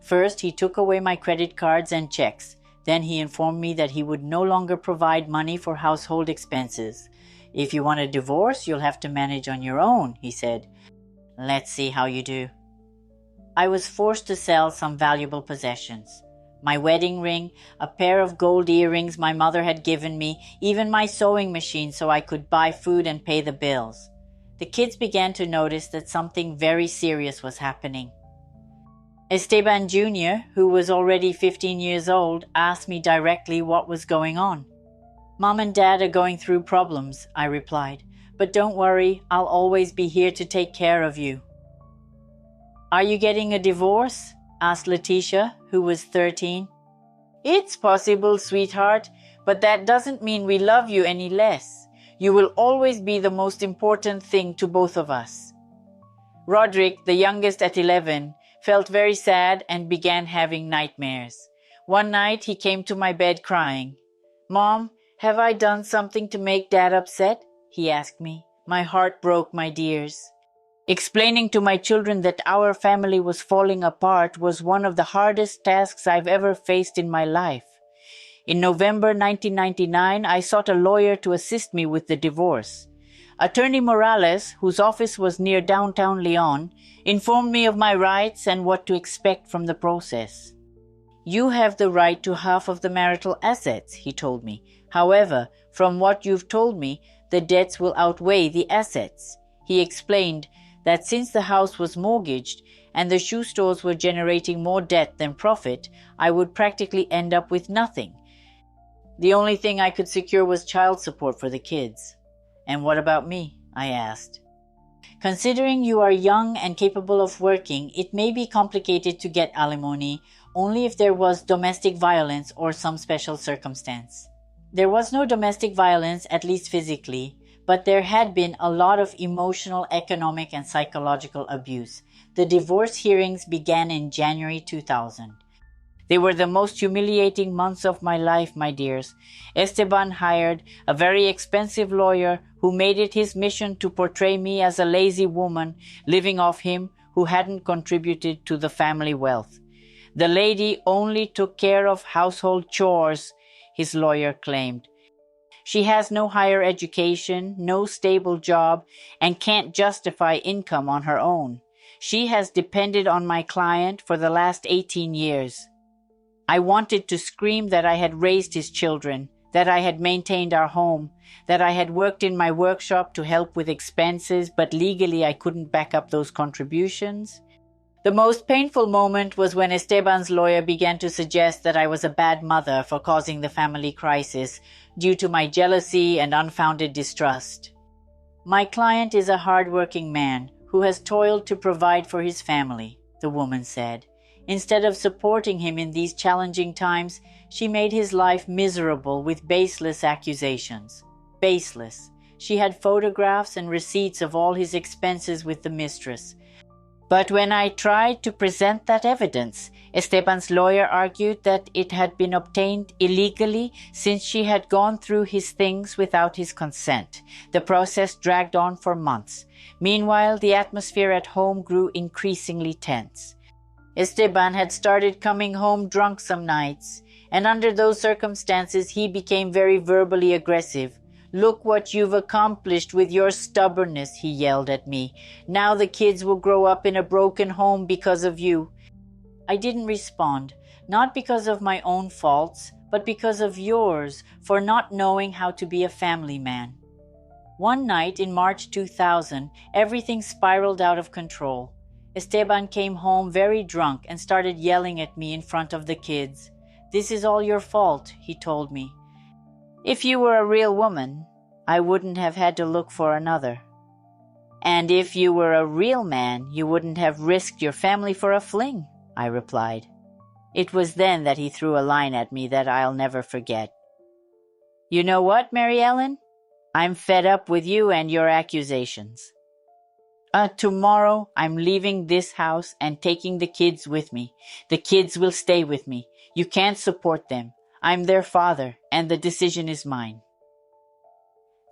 First, he took away my credit cards and checks. Then he informed me that he would no longer provide money for household expenses. If you want a divorce, you'll have to manage on your own, he said. Let's see how you do. I was forced to sell some valuable possessions. My wedding ring, a pair of gold earrings my mother had given me, even my sewing machine so I could buy food and pay the bills. The kids began to notice that something very serious was happening. Esteban Jr., who was already 15 years old, asked me directly what was going on. Mom and Dad are going through problems, I replied, but don't worry, I'll always be here to take care of you. Are you getting a divorce? Asked Letitia, who was 13. It's possible, sweetheart, but that doesn't mean we love you any less. You will always be the most important thing to both of us. Roderick, the youngest at 11, felt very sad and began having nightmares. One night he came to my bed crying. Mom, have I done something to make Dad upset? He asked me. My heart broke, my dears. Explaining to my children that our family was falling apart was one of the hardest tasks I've ever faced in my life. In November 1999, I sought a lawyer to assist me with the divorce. Attorney Morales, whose office was near downtown Leon, informed me of my rights and what to expect from the process. You have the right to half of the marital assets, he told me. However, from what you've told me, the debts will outweigh the assets. He explained that since the house was mortgaged and the shoe stores were generating more debt than profit, I would practically end up with nothing. The only thing I could secure was child support for the kids. And what about me? I asked. Considering you are young and capable of working, it may be complicated to get alimony only if there was domestic violence or some special circumstance. There was no domestic violence, at least physically, but there had been a lot of emotional, economic, and psychological abuse. The divorce hearings began in January 2000. They were the most humiliating months of my life, my dears. Esteban hired a very expensive lawyer who made it his mission to portray me as a lazy woman living off him who hadn't contributed to the family wealth. The lady only took care of household chores, his lawyer claimed. She has no higher education, no stable job, and can't justify income on her own. She has depended on my client for the last 18 years. I wanted to scream that I had raised his children, that I had maintained our home, that I had worked in my workshop to help with expenses, but legally I couldn't back up those contributions. The most painful moment was when Esteban's lawyer began to suggest that I was a bad mother for causing the family crisis due to my jealousy and unfounded distrust. My client is a hard-working man who has toiled to provide for his family, the woman said. Instead of supporting him in these challenging times, she made his life miserable with baseless accusations. Baseless. She had photographs and receipts of all his expenses with the mistress. But when I tried to present that evidence, Esteban's lawyer argued that it had been obtained illegally since she had gone through his things without his consent. The process dragged on for months. Meanwhile, the atmosphere at home grew increasingly tense. Esteban had started coming home drunk some nights, and under those circumstances he became very verbally aggressive. "Look what you've accomplished with your stubbornness," he yelled at me. "Now the kids will grow up in a broken home because of you." I didn't respond, not because of my own faults, but because of yours, for not knowing how to be a family man. One night in March 2000, everything spiraled out of control. Esteban came home very drunk and started yelling at me in front of the kids. "This is all your fault," he told me. "If you were a real woman, I wouldn't have had to look for another. And if you were a real man, you wouldn't have risked your family for a fling," I replied. It was then that he threw a line at me that I'll never forget. "You know what, Mary Ellen? I'm fed up with you and your accusations. Tomorrow I'm leaving this house and taking the kids with me. The kids will stay with me. You can't support them. I'm their father, and the decision is mine."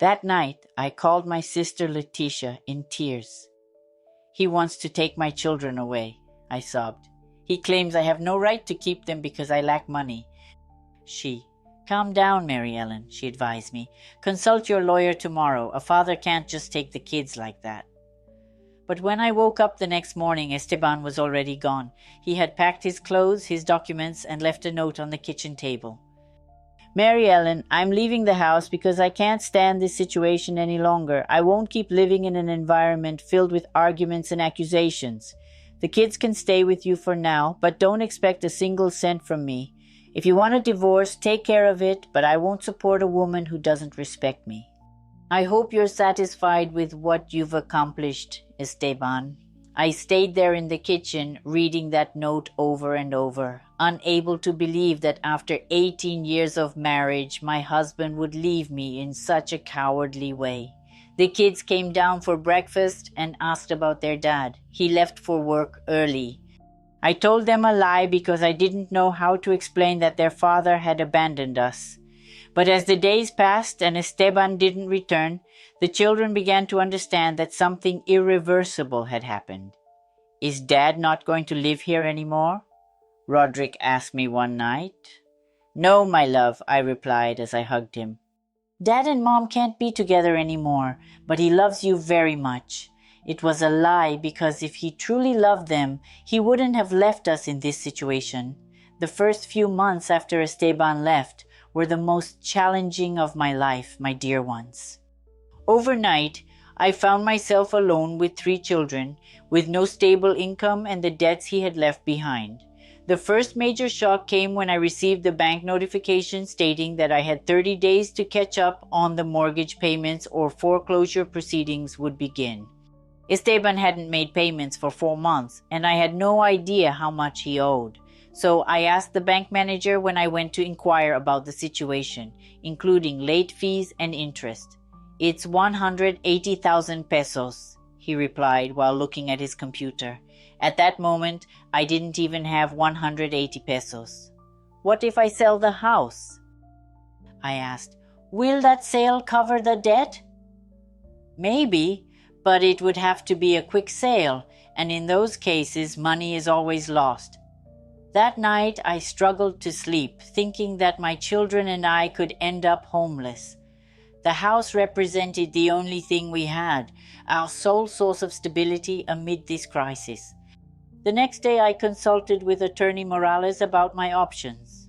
That night, I called my sister Letitia in tears. "He wants to take my children away," I sobbed. "He claims I have no right to keep them because I lack money." "Calm down, Mary Ellen," she advised me. "Consult your lawyer tomorrow. A father can't just take the kids like that." But when I woke up the next morning, Esteban was already gone. He had packed his clothes, his documents, and left a note on the kitchen table. "Mary Ellen, I'm leaving the house because I can't stand this situation any longer. I won't keep living in an environment filled with arguments and accusations. The kids can stay with you for now, but don't expect a single cent from me. If you want a divorce, take care of it, but I won't support a woman who doesn't respect me." "I hope you're satisfied with what you've accomplished, Esteban." I stayed there in the kitchen, reading that note over and over, unable to believe that after 18 years of marriage, my husband would leave me in such a cowardly way. The kids came down for breakfast and asked about their dad. He left for work early. I told them a lie because I didn't know how to explain that their father had abandoned us. But as the days passed and Esteban didn't return, the children began to understand that something irreversible had happened. "Is Dad not going to live here anymore?" Roderick asked me one night. "No, my love," I replied as I hugged him. "Dad and Mom can't be together anymore, but he loves you very much." It was a lie because if he truly loved them, he wouldn't have left us in this situation. The first few months after Esteban left were the most challenging of my life, my dear ones. Overnight, I found myself alone with 3 children, with no stable income and the debts he had left behind. The first major shock came when I received the bank notification stating that I had 30 days to catch up on the mortgage payments or foreclosure proceedings would begin. Esteban hadn't made payments for 4 months, and I had no idea how much he owed. So I asked the bank manager when I went to inquire about the situation, including late fees and interest. "It's 180,000 pesos, he replied while looking at his computer. At that moment, I didn't even have 180 pesos. "What if I sell the house?" I asked. "Will that sale cover the debt?" "Maybe, but it would have to be a quick sale, and in those cases, money is always lost." That night, I struggled to sleep, thinking that my children and I could end up homeless. The house represented the only thing we had, our sole source of stability amid this crisis. The next day, I consulted with Attorney Morales about my options.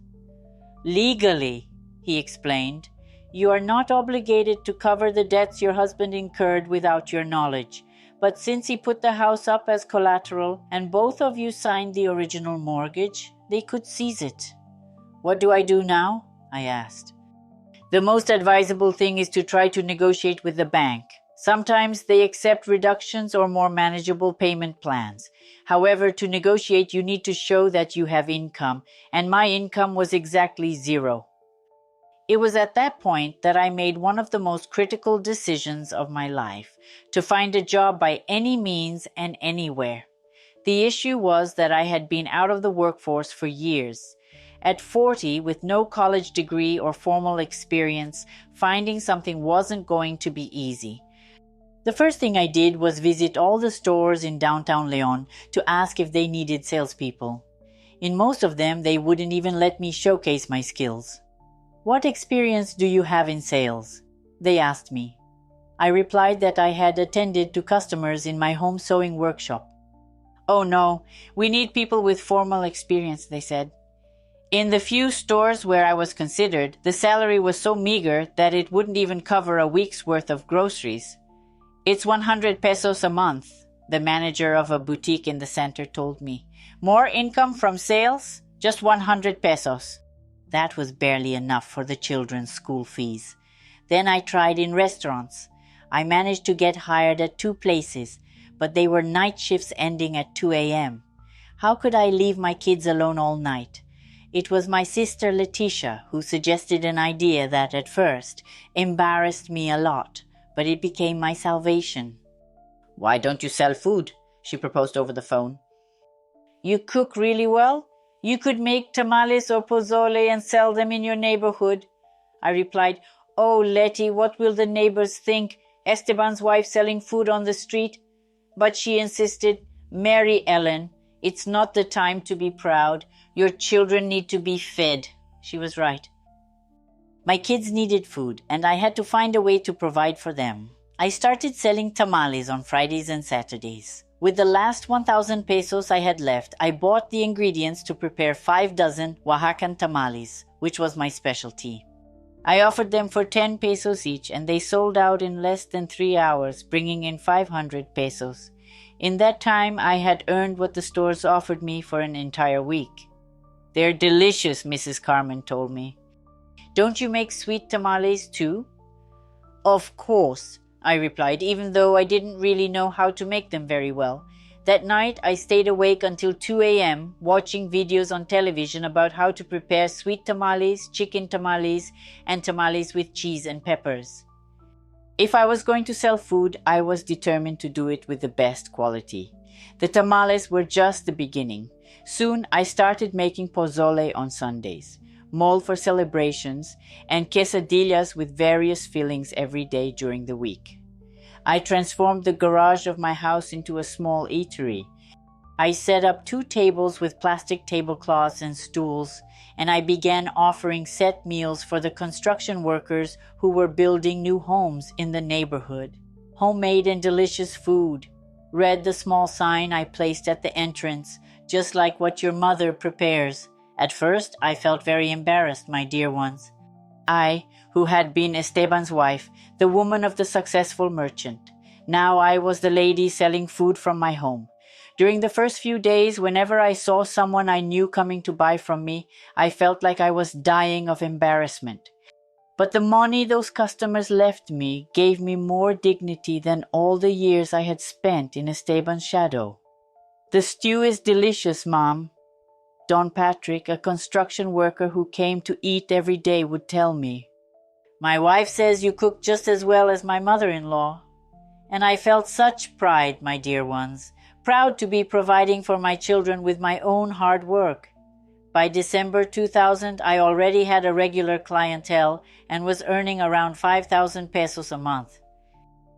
"Legally," he explained, "you are not obligated to cover the debts your husband incurred without your knowledge. But since he put the house up as collateral and both of you signed the original mortgage, they could seize it." "What do I do now?" I asked. "The most advisable thing is to try to negotiate with the bank. Sometimes they accept reductions or more manageable payment plans. However, to negotiate, you need to show that you have income, and my income was exactly 0. It was at that point that I made one of the most critical decisions of my life, to find a job by any means and anywhere. The issue was that I had been out of the workforce for years. At 40, with no college degree or formal experience, finding something wasn't going to be easy. The first thing I did was visit all the stores in downtown Leon to ask if they needed salespeople. In most of them, they wouldn't even let me showcase my skills. "What experience do you have in sales?" they asked me. I replied that I had attended to customers in my home sewing workshop. "Oh no, we need people with formal experience," they said. In the few stores where I was considered, the salary was so meager that it wouldn't even cover a week's worth of groceries. "It's 100 pesos a month," the manager of a boutique in the center told me. "More income from sales? Just 100 pesos. That was barely enough for the children's school fees. Then I tried in restaurants. I managed to get hired at 2 places, but they were night shifts ending at 2 a.m. How could I leave my kids alone all night? It was my sister Letitia who suggested an idea that at first embarrassed me a lot, but it became my salvation. "Why don't you sell food?" she proposed over the phone. "You cook really well? You could make tamales or pozole and sell them in your neighborhood." I replied, "Oh, Letty, what will the neighbors think? Esteban's wife selling food on the street?" But she insisted, "Mary Ellen, it's not the time to be proud. Your children need to be fed." She was right. My kids needed food, and I had to find a way to provide for them. I started selling tamales on Fridays and Saturdays. With the last 1,000 pesos I had left, I bought the ingredients to prepare 5 dozen Oaxacan tamales, which was my specialty. I offered them for 10 pesos each, and they sold out in less than 3 hours, bringing in 500 pesos. In that time, I had earned what the stores offered me for an entire week. "They're delicious," Mrs. Carmen told me. "Don't you make sweet tamales too?" "Of course," I replied, even though I didn't really know how to make them very well. That night, I stayed awake until 2 a.m. watching videos on television about how to prepare sweet tamales, chicken tamales, and tamales with cheese and peppers. If I was going to sell food, I was determined to do it with the best quality. The tamales were just the beginning. Soon, I started making pozole on Sundays, mole for celebrations, and quesadillas with various fillings every day during the week. I transformed the garage of my house into a small eatery. I set up 2 tables with plastic tablecloths and stools, and I began offering set meals for the construction workers who were building new homes in the neighborhood. "Homemade and delicious food," read the small sign I placed at the entrance, "just like what your mother prepares." At first, I felt very embarrassed, my dear ones. I, who had been Esteban's wife, the woman of the successful merchant. Now I was the lady selling food from my home. During the first few days, whenever I saw someone I knew coming to buy from me, I felt like I was dying of embarrassment. But the money those customers left me gave me more dignity than all the years I had spent in Esteban's shadow. "The stew is delicious, Mom," Don Patrick, a construction worker who came to eat every day, would tell me. "My wife says you cook just as well as my mother-in-law." And I felt such pride, my dear ones, proud to be providing for my children with my own hard work. By December 2000, I already had a regular clientele and was earning around 5,000 pesos a month.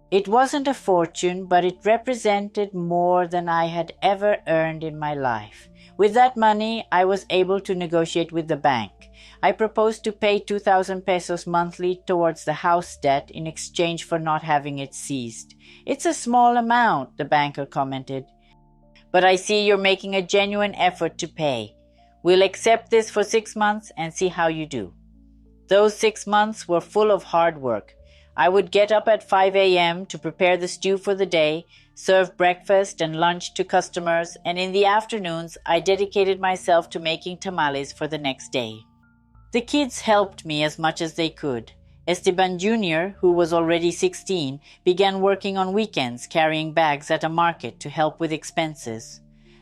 It wasn't a fortune, but it represented more than I had ever earned in my life. With that money, I was able to negotiate with the bank. I proposed to pay 2,000 pesos monthly towards the house debt in exchange for not having it seized. "It's a small amount," the banker commented, "but I see you're making a genuine effort to pay. We'll accept this for 6 months and see how you do." Those 6 months were full of hard work. I would get up at 5 a.m. to prepare the stew for the day, serve breakfast and lunch to customers, and in the afternoons, I dedicated myself to making tamales for the next day. The kids helped me as much as they could. Esteban Jr., who was already 16, began working on weekends carrying bags at a market to help with expenses.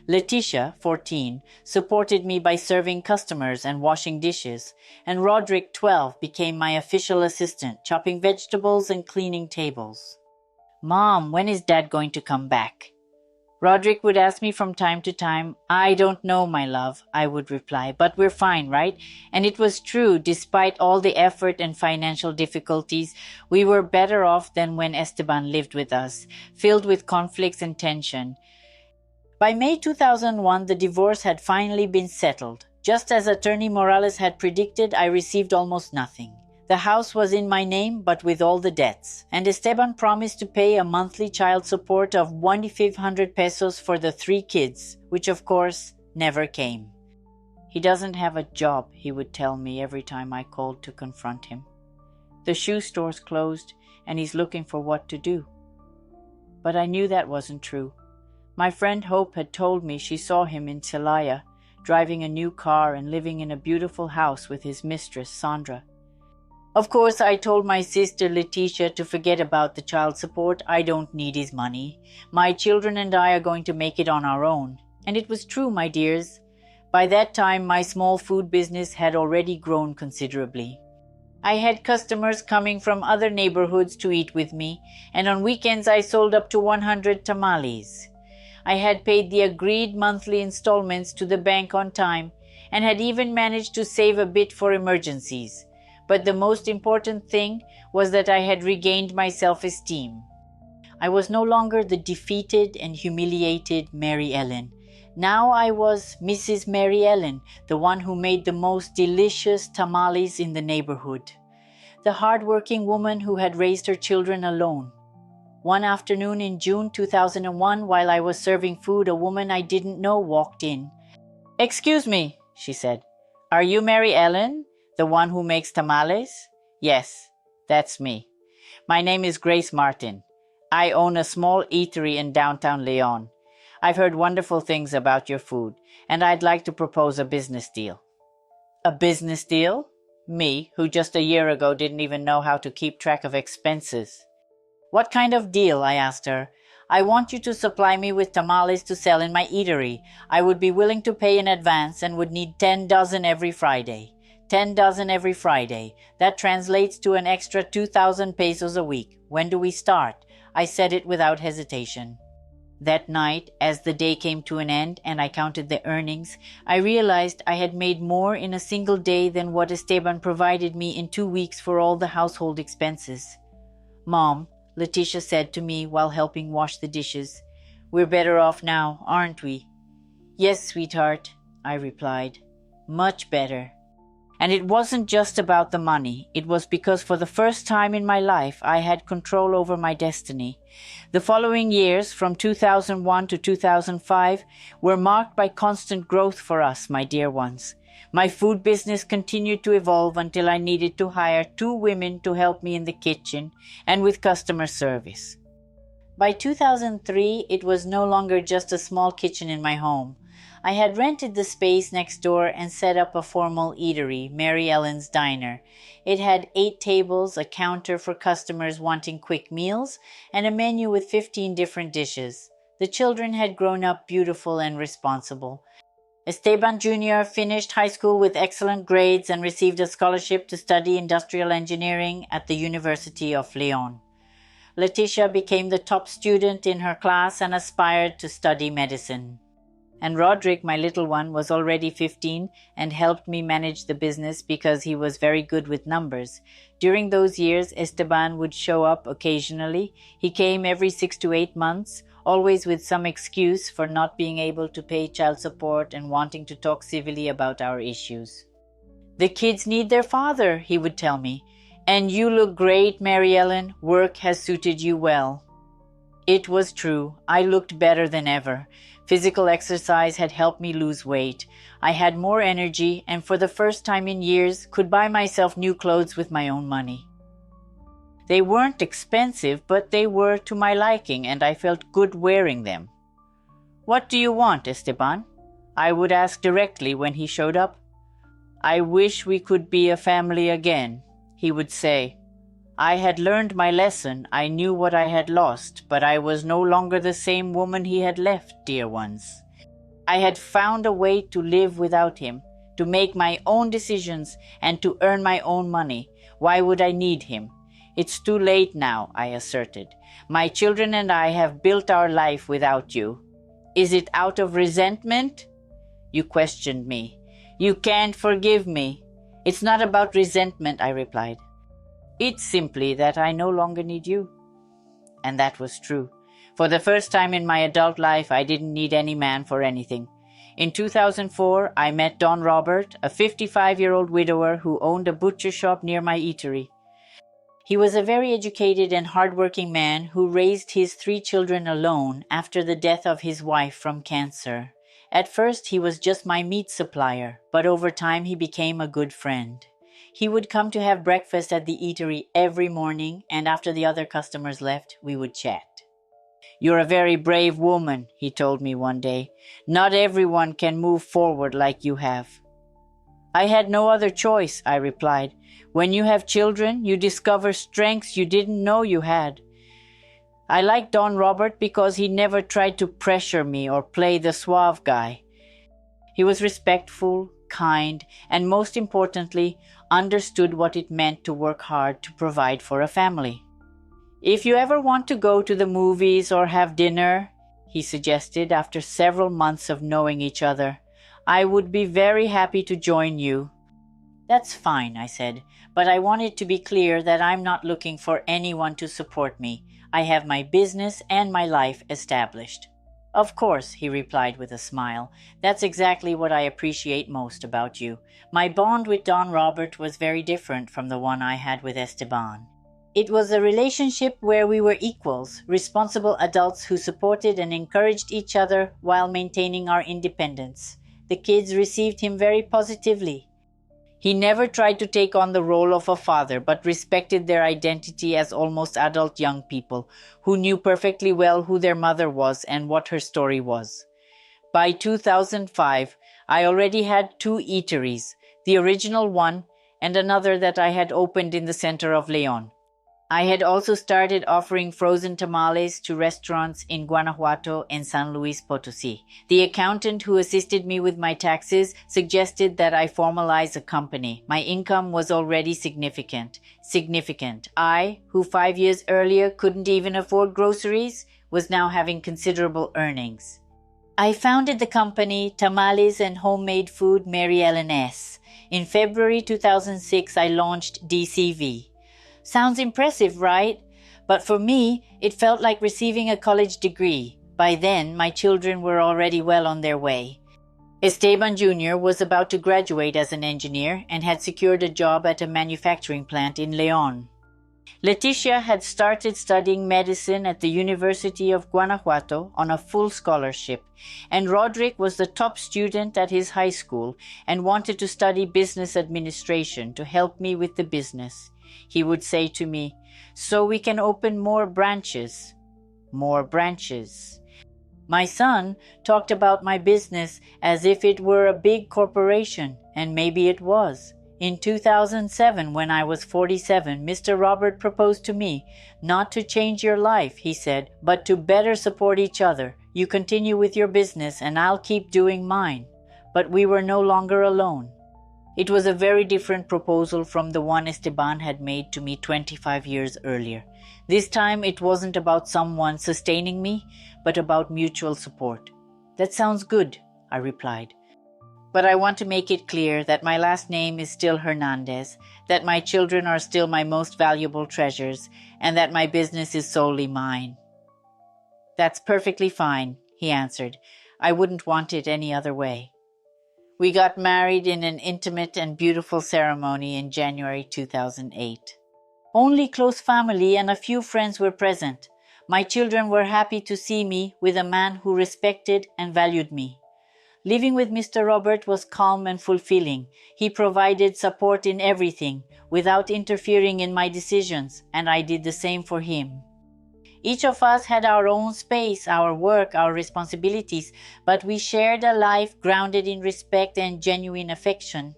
Letitia, 14, supported me by serving customers and washing dishes, and Roderick, 12, became my official assistant, chopping vegetables and cleaning tables. "Mom, when is Dad going to come back?" Roderick would ask me from time to time. "I don't know, my love," I would reply, "but we're fine, right?" And it was true. Despite all the effort and financial difficulties, we were better off than when Esteban lived with us, filled with conflicts and tension. By May 2001, the divorce had finally been settled. Just as Attorney Morales had predicted, I received almost nothing. The house was in my name, but with all the debts, and Esteban promised to pay a monthly child support of 1,500 pesos for the 3 kids, which of course never came. "He doesn't have a job," he would tell me every time I called to confront him. "The shoe store's closed, and he's looking for what to do." But I knew that wasn't true. My friend Hope had told me she saw him in Celaya, driving a new car and living in a beautiful house with his mistress, Sandra. Of course, I told my sister Letitia to forget about the child support. "I don't need his money. My children and I are going to make it on our own." And it was true, my dears. By that time, my small food business had already grown considerably. I had customers coming from other neighborhoods to eat with me, and on weekends I sold up to 100 tamales. I had paid the agreed monthly installments to the bank on time and had even managed to save a bit for emergencies. But the most important thing was that I had regained my self-esteem. I was no longer the defeated and humiliated Mary Ellen. Now I was Mrs. Mary Ellen, the one who made the most delicious tamales in the neighborhood. The hard-working woman who had raised her children alone. One afternoon in June 2001, while I was serving food, a woman I didn't know walked in. "Excuse me," she said. "Are you Mary Ellen, the one who makes tamales?" "Yes, that's me. My name is Grace Martin. I own a small eatery in downtown Leon. I've heard wonderful things about your food, and I'd like to propose a business deal." A business deal? Me, who just a year ago didn't even know how to keep track of expenses. "What kind of deal?" I asked her. "I want you to supply me with tamales to sell in my eatery. I would be willing to pay in advance and would need 10 dozen every Friday. 10 dozen every Friday. That translates to an extra 2,000 pesos a week. When do we start?" I said it without hesitation. That night, as the day came to an end and I counted the earnings, I realized I had made more in a single day than what Esteban provided me in 2 weeks for all the household expenses. "Mom," Leticia said to me while helping wash the dishes, "we're better off now, aren't we?" "Yes, sweetheart," I replied. "Much better." And it wasn't just about the money. It was because for the first time in my life, I had control over my destiny. The following years, from 2001 to 2005, were marked by constant growth for us, my dear ones. My food business continued to evolve until I needed to hire 2 women to help me in the kitchen and with customer service. By 2003, it was no longer just a small kitchen in my home. I had rented the space next door and set up a formal eatery, Mary Ellen's Diner. It had 8 tables, a counter for customers wanting quick meals, and a menu with 15 different dishes. The children had grown up beautiful and responsible. Esteban Jr. finished high school with excellent grades and received a scholarship to study industrial engineering at the University of Leon. Leticia became the top student in her class and aspired to study medicine. And Roderick, my little one, was already 15 and helped me manage the business because he was very good with numbers. During those years, Esteban would show up occasionally. He came every 6 to 8 months, always with some excuse for not being able to pay child support and wanting to talk civilly about our issues. "The kids need their father," he would tell me. "And you look great, Mary Ellen. Work has suited you well." It was true. I looked better than ever. Physical exercise had helped me lose weight. I had more energy and for the first time in years could buy myself new clothes with my own money. They weren't expensive, but they were to my liking and I felt good wearing them. "What do you want, Esteban?" I would ask directly when he showed up. "I wish we could be a family again," he would say. I had learned my lesson. I knew what I had lost, but I was no longer the same woman he had left, dear ones. I had found a way to live without him, to make my own decisions, and to earn my own money. Why would I need him? "It's too late now," I asserted. "My children and I have built our life without you." "Is it out of resentment?" You questioned me. "You can't forgive me." "It's not about resentment," I replied. "It's simply that I no longer need you." And that was true. For the first time in my adult life, I didn't need any man for anything. In 2004, I met Don Roberto, a 55-year-old widower who owned a butcher shop near my eatery. He was a very educated and hardworking man who raised his 3 children alone after the death of his wife from cancer. At first, he was just my meat supplier, but over time he became a good friend. He would come to have breakfast at the eatery every morning, and after the other customers left, we would chat. "You're a very brave woman," he told me one day. "Not everyone can move forward like you have." "I had no other choice," I replied. "When you have children, you discover strengths you didn't know you had." I liked Don Roberto because he never tried to pressure me or play the suave guy. He was respectful, kind, and most importantly, understood what it meant to work hard to provide for a family. "If you ever want to go to the movies or have dinner," he suggested after several months of knowing each other, "I would be very happy to join you." "That's fine," I said, "but I want it to be clear that I'm not looking for anyone to support me. I have my business and my life established." "Of course," he replied with a smile. "That's exactly what I appreciate most about you. My bond with Don Robert was very different from the one I had with Esteban. It was a relationship where we were equals, responsible adults who supported and encouraged each other while maintaining our independence. The kids received him very positively. He never tried to take on the role of a father, but respected their identity as almost adult young people who knew perfectly well who their mother was and what her story was. By 2005, I already had 2 eateries, the original one and another that I had opened in the center of León. I had also started offering frozen tamales to restaurants in Guanajuato and San Luis Potosí. The accountant who assisted me with my taxes suggested that I formalize a company. My income was already significant. I, who 5 years earlier couldn't even afford groceries, was now having considerable earnings. I founded the company Tamales and Homemade Food María Elena. In February 2006, I launched DCV. Sounds impressive, right? But for me, it felt like receiving a college degree. By then, my children were already well on their way. Esteban Jr. was about to graduate as an engineer and had secured a job at a manufacturing plant in León. Leticia had started studying medicine at the University of Guanajuato on a full scholarship, and Roderick was the top student at his high school and wanted to study business administration to help me with the business. He would say to me, "So we can open more branches." More branches. My son talked about my business as if it were a big corporation, and maybe it was. In 2007, when I was 47, Mr. Robert proposed to me, "Not to change your life," he said, "but to better support each other. You continue with your business and I'll keep doing mine." But we were no longer alone. It was a very different proposal from the one Esteban had made to me 25 years earlier. This time it wasn't about someone sustaining me, but about mutual support. "That sounds good," I replied. "But I want to make it clear that my last name is still Hernandez, that my children are still my most valuable treasures, and that my business is solely mine." "That's perfectly fine," he answered. "I wouldn't want it any other way." We got married in an intimate and beautiful ceremony in January 2008. Only close family and a few friends were present. My children were happy to see me with a man who respected and valued me. Living with Mr. Robert was calm and fulfilling. He provided support in everything, without interfering in my decisions, and I did the same for him. Each of us had our own space, our work, our responsibilities, but we shared a life grounded in respect and genuine affection.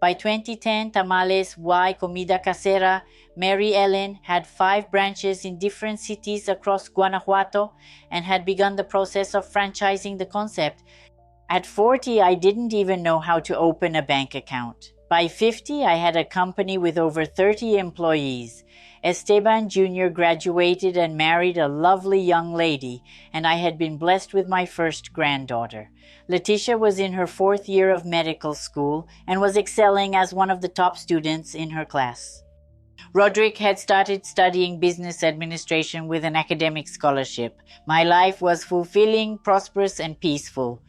By 2010, Tamales y Comida Casera, Mary Ellen had 5 branches in different cities across Guanajuato and had begun the process of franchising the concept. At 40, I didn't even know how to open a bank account. By 50, I had a company with over 30 employees. Esteban Jr. graduated and married a lovely young lady, and I had been blessed with my first granddaughter. Leticia was in her 4th year of medical school and was excelling as one of the top students in her class. Roderick had started studying business administration with an academic scholarship. My life was fulfilling, prosperous, and peaceful.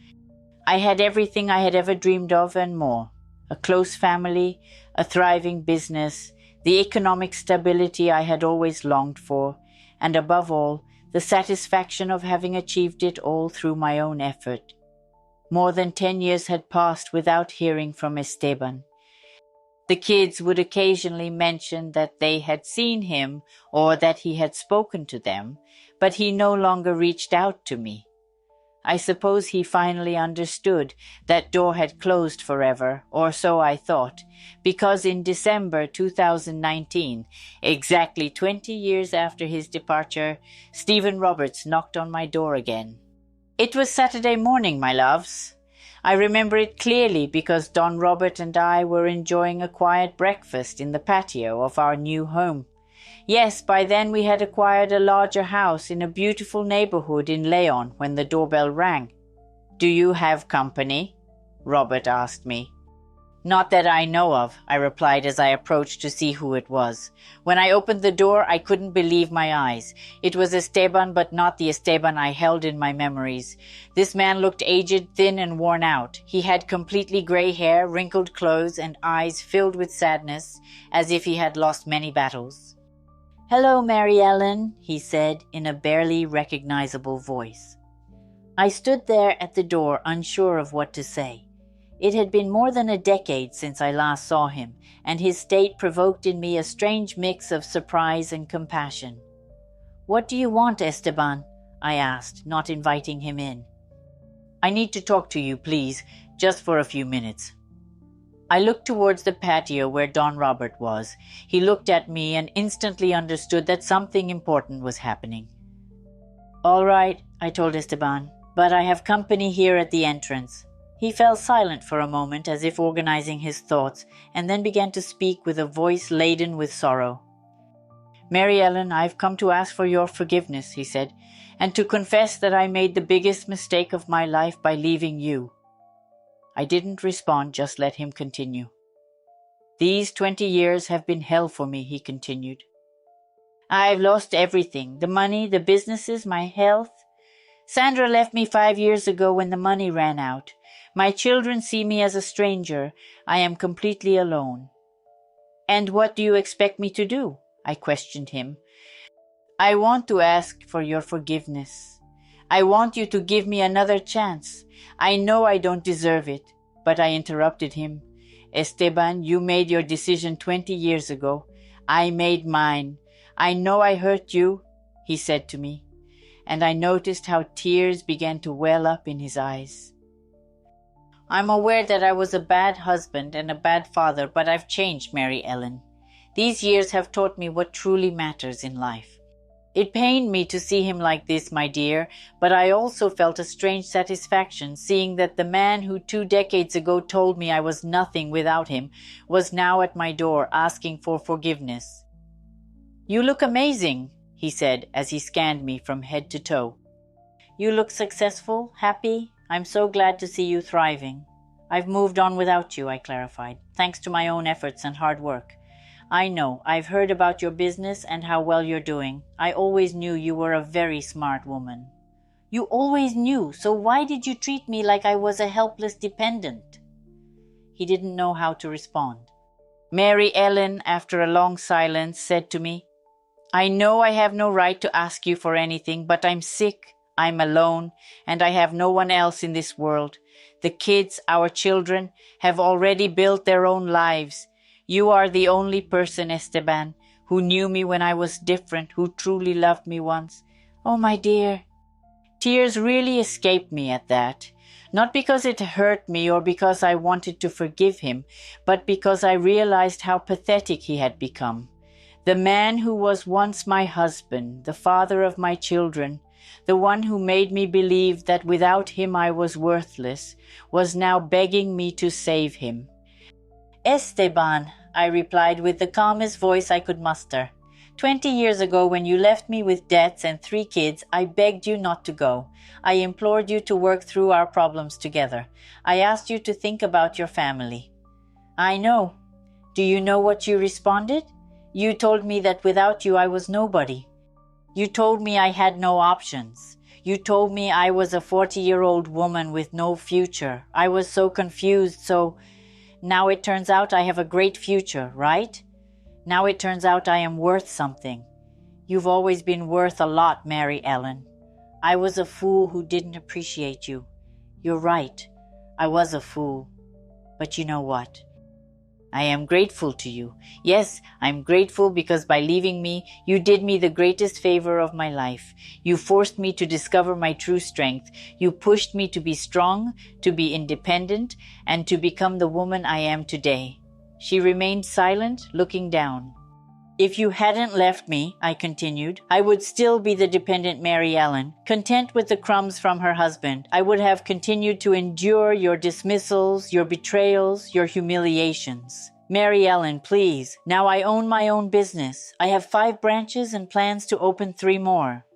I had everything I had ever dreamed of and more. A close family, a thriving business, the economic stability I had always longed for, and above all, the satisfaction of having achieved it all through my own effort. More than 10 years had passed without hearing from Esteban. The kids would occasionally mention that they had seen him or that he had spoken to them, but he no longer reached out to me. I suppose he finally understood that door had closed forever, or so I thought, because in December 2019, exactly 20 years after his departure, Stephen Roberts knocked on my door again. It was Saturday morning, my loves. I remember it clearly because Don Robert and I were enjoying a quiet breakfast in the patio of our new home. Yes, by then we had acquired a larger house in a beautiful neighborhood in Leon when the doorbell rang. "Do you have company?" Robert asked me. "Not that I know of," I replied as I approached to see who it was. When I opened the door, I couldn't believe my eyes. It was Esteban, but not the Esteban I held in my memories. This man looked aged, thin, and worn out. He had completely gray hair, wrinkled clothes, and eyes filled with sadness, as if he had lost many battles. "Hello, Mary Ellen," he said in a barely recognizable voice. I stood there at the door, unsure of what to say. It had been more than a decade since I last saw him, and his state provoked in me a strange mix of surprise and compassion. "What do you want, Esteban?" I asked, not inviting him in. "I need to talk to you, please, just for a few minutes." I looked towards the patio where Don Robert was. He looked at me and instantly understood that something important was happening. "All right," I told Esteban, "but I have company here at the entrance." He fell silent for a moment as if organizing his thoughts, and then began to speak with a voice laden with sorrow. "Mary Ellen, I've come to ask for your forgiveness," he said, "and to confess that I made the biggest mistake of my life by leaving you." I didn't respond, just let him continue. "These 20 years have been hell for me," he continued. "I've lost everything, the money, the businesses, my health. Sandra left me 5 years ago when the money ran out. My children see me as a stranger. I am completely alone." "And what do you expect me to do?" I questioned him. "I want to ask for your forgiveness. I want you to give me another chance. I know I don't deserve it." But I interrupted him. "Esteban, you made your decision 20 years ago. I made mine. I know I hurt you," he said to me, and I noticed how tears began to well up in his eyes. "I'm aware that I was a bad husband and a bad father, but I've changed, Mary Ellen. These years have taught me what truly matters in life. It pained me to see him like this, my dear, but I also felt a strange satisfaction seeing that the man who 2 decades ago told me I was nothing without him was now at my door asking for forgiveness. "You look amazing," he said as he scanned me from head to toe. "You look successful, happy. I'm so glad to see you thriving." "I've moved on without you," I clarified, "thanks to my own efforts and hard work. I know, I've heard about your business and how well you're doing. I always knew you were a very smart woman." "You always knew, so why did you treat me like I was a helpless dependent?" He didn't know how to respond. Mary Ellen, after a long silence, said to me, "I know I have no right to ask you for anything, but I'm sick. I'm alone, and I have no one else in this world. The kids, our children, have already built their own lives. You are the only person, Esteban, who knew me when I was different, who truly loved me once." "Oh, my dear." Tears really escaped me at that. Not because it hurt me or because I wanted to forgive him, but because I realized how pathetic he had become. The man who was once my husband, the father of my children, the one who made me believe that without him I was worthless, was now begging me to save him. "Esteban," I replied with the calmest voice I could muster. 20 years ago, when you left me with debts and 3 kids, I begged you not to go. I implored you to work through our problems together. I asked you to think about your family." "I know." "Do you know what you responded? You told me that without you I was nobody. You told me I had no options. You told me I was a 40-year-old woman with no future. I was so confused, so now it turns out I have a great future, right? Now it turns out I am worth something. You've always been worth a lot, Mary Ellen. I was a fool who didn't appreciate you. You're right. I was a fool. But you know what? I am grateful to you. Yes, I'm grateful because by leaving me, you did me the greatest favor of my life. You forced me to discover my true strength. You pushed me to be strong, to be independent, and to become the woman I am today." She remained silent, looking down. If you hadn't left me, I continued, I would still be the dependent Mary Ellen, content with the crumbs from her husband. I would have continued to endure your dismissals, your betrayals, your humiliations. Mary Ellen, please. Now I own my own business. I have 5 branches and plans to open 3 more.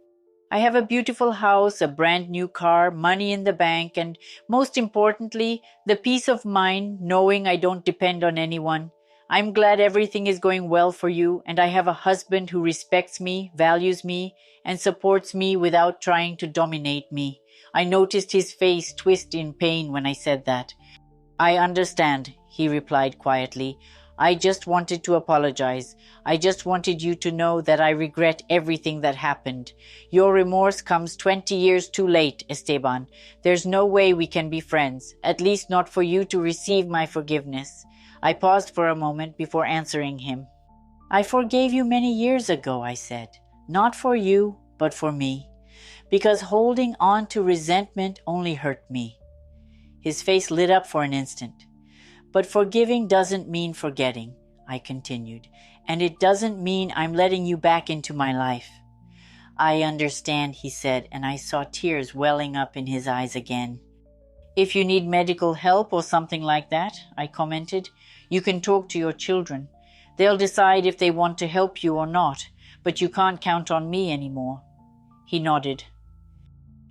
I have a beautiful house, a brand new car, money in the bank, and most importantly, the peace of mind knowing I don't depend on anyone. I'm glad everything is going well for you, and I have a husband who respects me, values me, and supports me without trying to dominate me. I noticed his face twist in pain when I said that. I understand, he replied quietly. I just wanted to apologize. I just wanted you to know that I regret everything that happened. Your remorse comes 20 years too late, Esteban. There's no way we can be friends, at least not for you to receive my forgiveness. I paused for a moment before answering him. I forgave you many years ago, I said. Not for you, but for me. Because holding on to resentment only hurt me. His face lit up for an instant. But forgiving doesn't mean forgetting, I continued, and it doesn't mean I'm letting you back into my life. I understand, he said, and I saw tears welling up in his eyes again. If you need medical help or something like that, I commented, you can talk to your children. They'll decide if they want to help you or not, but you can't count on me anymore. He nodded.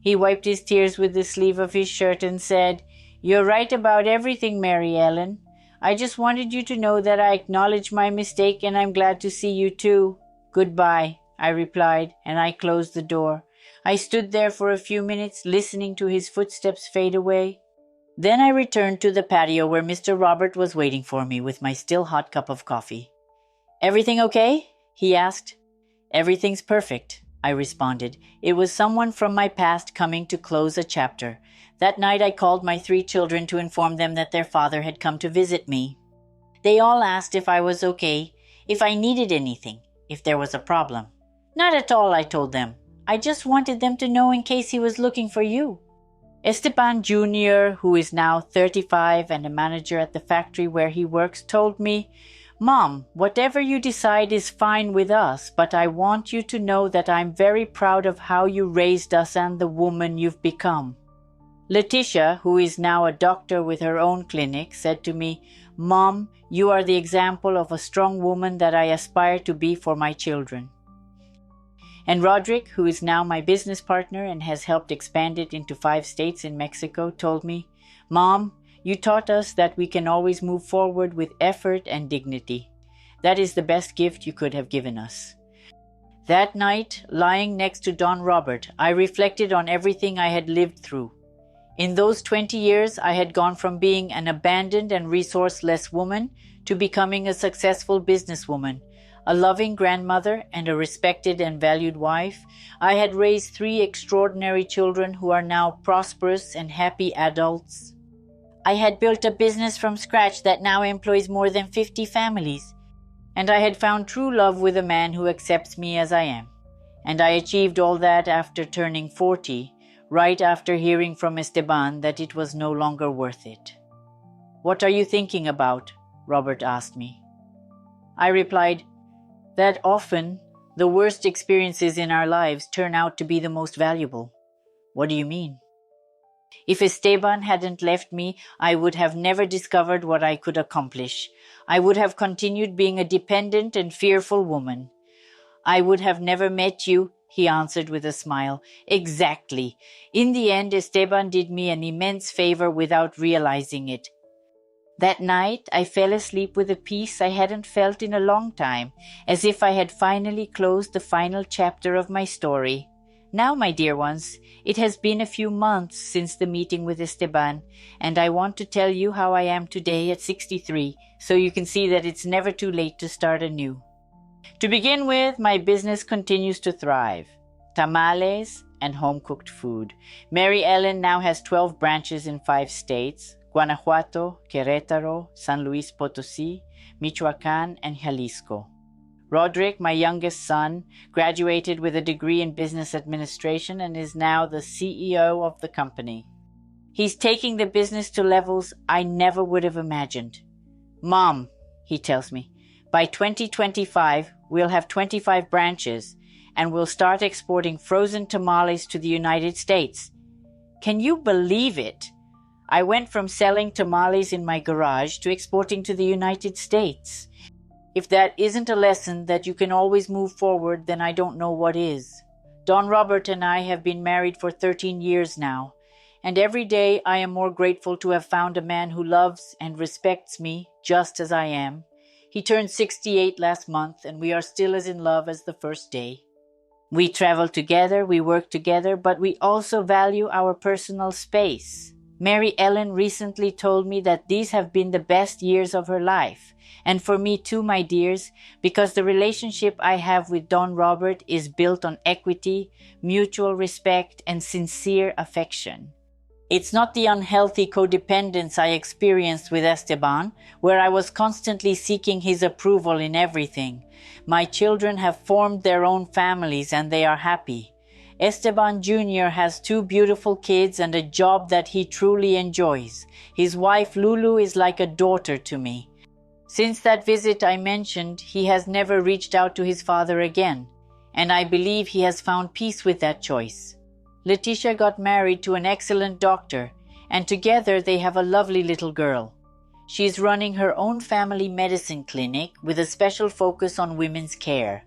He wiped his tears with the sleeve of his shirt and said, You're right about everything, Mary Ellen. I just wanted you to know that I acknowledge my mistake and I'm glad to see you too. Goodbye, I replied, and I closed the door. I stood there for a few minutes listening to his footsteps fade away. Then I returned to the patio where Mr. Robert was waiting for me with my still hot cup of coffee. Everything okay? He asked. Everything's perfect, I responded. It was someone from my past coming to close a chapter. That night I called my 3 children to inform them that their father had come to visit me. They all asked if I was okay, if I needed anything, if there was a problem. Not at all, I told them. I just wanted them to know in case he was looking for you. Esteban Jr., who is now 35 and a manager at the factory where he works, told me, Mom, whatever you decide is fine with us, but I want you to know that I'm very proud of how you raised us and the woman you've become. Letitia, who is now a doctor with her own clinic, said to me, Mom, you are the example of a strong woman that I aspire to be for my children. And Roderick, who is now my business partner and has helped expand it into 5 states in Mexico, told me, Mom, you taught us that we can always move forward with effort and dignity. That is the best gift you could have given us. That night, lying next to Don Robert, I reflected on everything I had lived through. In those 20 years, I had gone from being an abandoned and resourceless woman to becoming a successful businesswoman, a loving grandmother, and a respected and valued wife. I had raised 3 extraordinary children who are now prosperous and happy adults. I had built a business from scratch that now employs more than 50 families. And I had found true love with a man who accepts me as I am. And I achieved all that after turning 40, right after hearing from Esteban that it was no longer worth it. What are you thinking about? Robert asked me. I replied, that often the worst experiences in our lives turn out to be the most valuable. What do you mean? If Esteban hadn't left me, I would have never discovered what I could accomplish. I would have continued being a dependent and fearful woman. I would have never met you, he answered with a smile. Exactly. In the end, Esteban did me an immense favor without realizing it. That night, I fell asleep with a peace I hadn't felt in a long time, as if I had finally closed the final chapter of my story. Now, my dear ones, it has been a few months since the meeting with Esteban, and I want to tell you how I am today at 63, so you can see that it's never too late to start anew. To begin with, my business continues to thrive. Tamales and home-cooked food. Mary Ellen now has 12 branches in 5 states, Guanajuato, Querétaro, San Luis Potosí, Michoacán, and Jalisco. Roderick, my youngest son, graduated with a degree in business administration and is now the CEO of the company. He's taking the business to levels I never would have imagined. Mom, he tells me, By 2025, we'll have 25 branches, and we'll start exporting frozen tamales to the United States. Can you believe it? I went from selling tamales in my garage to exporting to the United States. If that isn't a lesson that you can always move forward, then I don't know what is. Don Roberto and I have been married for 13 years now, and every day I am more grateful to have found a man who loves and respects me just as I am. He turned 68 last month, and we are still as in love as the first day. We travel together, we work together, but we also value our personal space. Mary Ellen recently told me that these have been the best years of her life. And for me too, my dears, because the relationship I have with Don Robert is built on equity, mutual respect, and sincere affection. It's not the unhealthy codependence I experienced with Esteban, where I was constantly seeking his approval in everything. My children have formed their own families and they are happy. Esteban Jr. has 2 beautiful kids and a job that he truly enjoys. His wife Lulu is like a daughter to me. Since that visit I mentioned, he has never reached out to his father again, and I believe he has found peace with that choice. Letitia got married to an excellent doctor, and together they have a lovely little girl. She is running her own family medicine clinic with a special focus on women's care.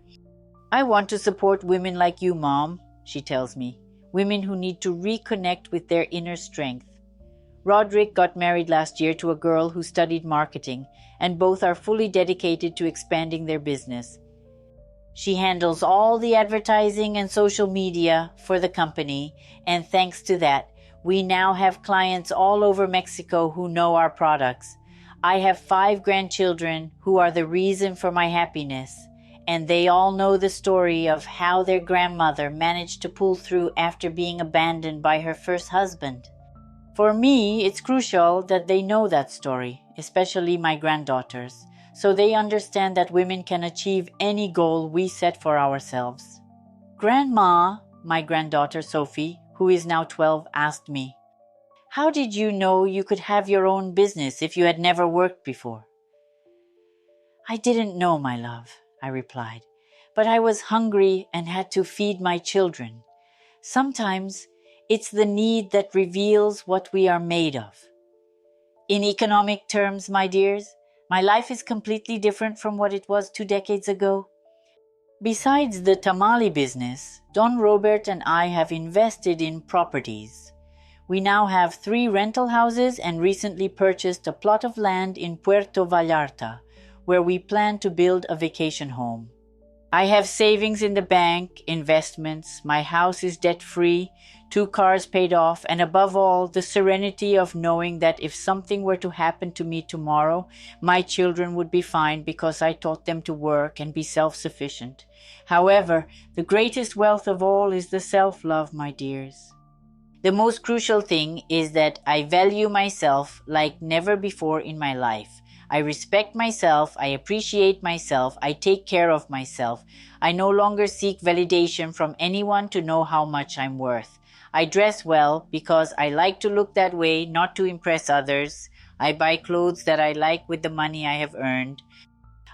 I want to support women like you, Mom, she tells me, women who need to reconnect with their inner strength. Roderick got married last year to a girl who studied marketing, and both are fully dedicated to expanding their business. She handles all the advertising and social media for the company, and thanks to that, we now have clients all over Mexico who know our products. I have 5 grandchildren who are the reason for my happiness, and they all know the story of how their grandmother managed to pull through after being abandoned by her first husband. For me, it's crucial that they know that story, especially my granddaughters, so they understand that women can achieve any goal we set for ourselves. Grandma, my granddaughter Sophie, who is now 12, asked me, "How did you know you could have your own business if you had never worked before?" "I didn't know, my love," I replied, "but I was hungry and had to feed my children. Sometimes it's the need that reveals what we are made of." In economic terms, my dears, my life is completely different from what it was 2 decades ago. Besides the tamale business, Don Robert and I have invested in properties. We now have 3 rental houses and recently purchased a plot of land in Puerto Vallarta, where we plan to build a vacation home. I have savings in the bank, investments, my house is debt-free, 2 cars paid off, and above all, the serenity of knowing that if something were to happen to me tomorrow, my children would be fine because I taught them to work and be self-sufficient. However, the greatest wealth of all is the self-love, my dears. The most crucial thing is that I value myself like never before in my life. I respect myself, I appreciate myself, I take care of myself. I no longer seek validation from anyone to know how much I'm worth. I dress well because I like to look that way, not to impress others. I buy clothes that I like with the money I have earned.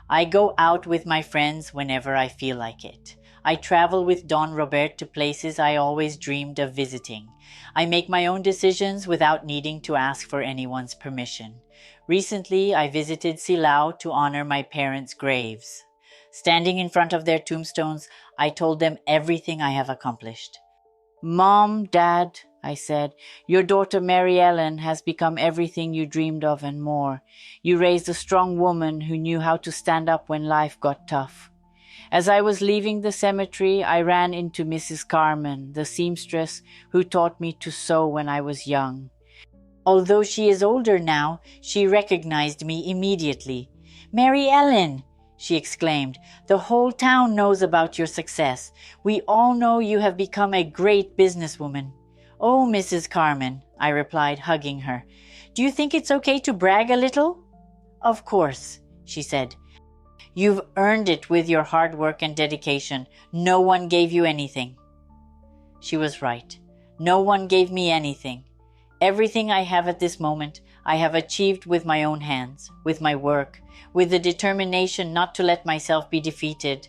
I go out with my friends whenever I feel like it. I travel with Don Roberto to places I always dreamed of visiting. I make my own decisions without needing to ask for anyone's permission. Recently, I visited Silao to honor my parents' graves. Standing in front of their tombstones, I told them everything I have accomplished. "Mom, Dad," I said, "your daughter Mary Ellen has become everything you dreamed of and more. You raised a strong woman who knew how to stand up when life got tough." As I was leaving the cemetery, I ran into Mrs. Carmen, the seamstress who taught me to sew when I was young. Although she is older now, she recognized me immediately. "Mary Ellen!" she exclaimed. "The whole town knows about your success. We all know you have become a great businesswoman." "Oh, Mrs. Carmen," I replied, hugging her. "Do you think it's okay to brag a little?" "Of course," she said. "You've earned it with your hard work and dedication. No one gave you anything." She was right. No one gave me anything. Everything I have at this moment, I have achieved with my own hands, with my work, with the determination not to let myself be defeated.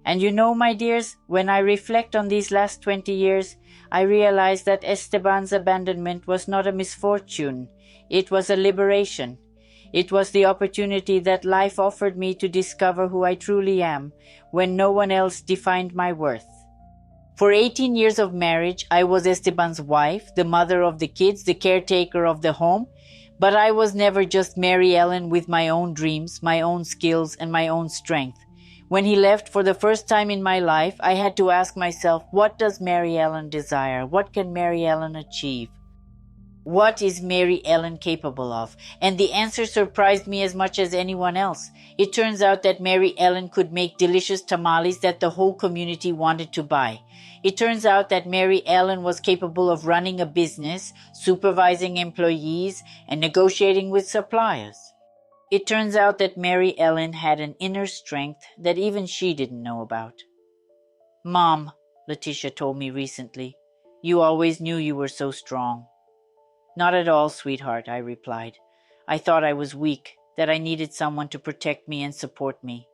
And you know, my dears, when I reflect on these last 20 years, I realize that Esteban's abandonment was not a misfortune. It was a liberation. It was the opportunity that life offered me to discover who I truly am, when no one else defined my worth. For 18 years of marriage, I was Esteban's wife, the mother of the kids, the caretaker of the home, but I was never just Mary Ellen with my own dreams, my own skills, and my own strength. When he left for the first time in my life, I had to ask myself, what does Mary Ellen desire? What can Mary Ellen achieve? What is Mary Ellen capable of? And the answer surprised me as much as anyone else. It turns out that Mary Ellen could make delicious tamales that the whole community wanted to buy. It turns out that Mary Ellen was capable of running a business, supervising employees, and negotiating with suppliers. It turns out that Mary Ellen had an inner strength that even she didn't know about. "Mom," Letitia told me recently, "you always knew you were so strong." "Not at all, sweetheart," I replied. "I thought I was weak, that I needed someone to protect me and support me.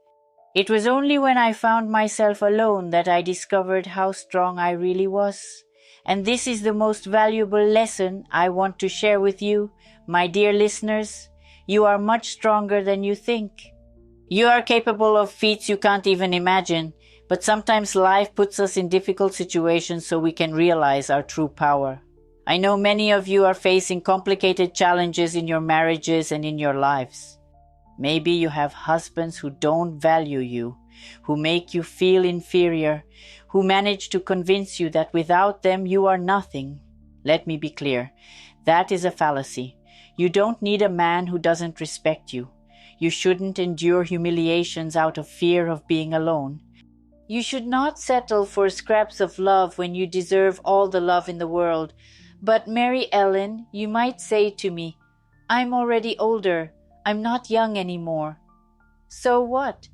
It was only when I found myself alone that I discovered how strong I really was. And this is the most valuable lesson I want to share with you, my dear listeners. You are much stronger than you think. You are capable of feats you can't even imagine, but sometimes life puts us in difficult situations so we can realize our true power. I know many of you are facing complicated challenges in your marriages and in your lives. Maybe you have husbands who don't value you, who make you feel inferior, who manage to convince you that without them you are nothing. Let me be clear, that is a fallacy. You don't need a man who doesn't respect you. You shouldn't endure humiliations out of fear of being alone. You should not settle for scraps of love when you deserve all the love in the world. But Mary Ellen, you might say to me, I'm already older. I'm not young anymore. So what?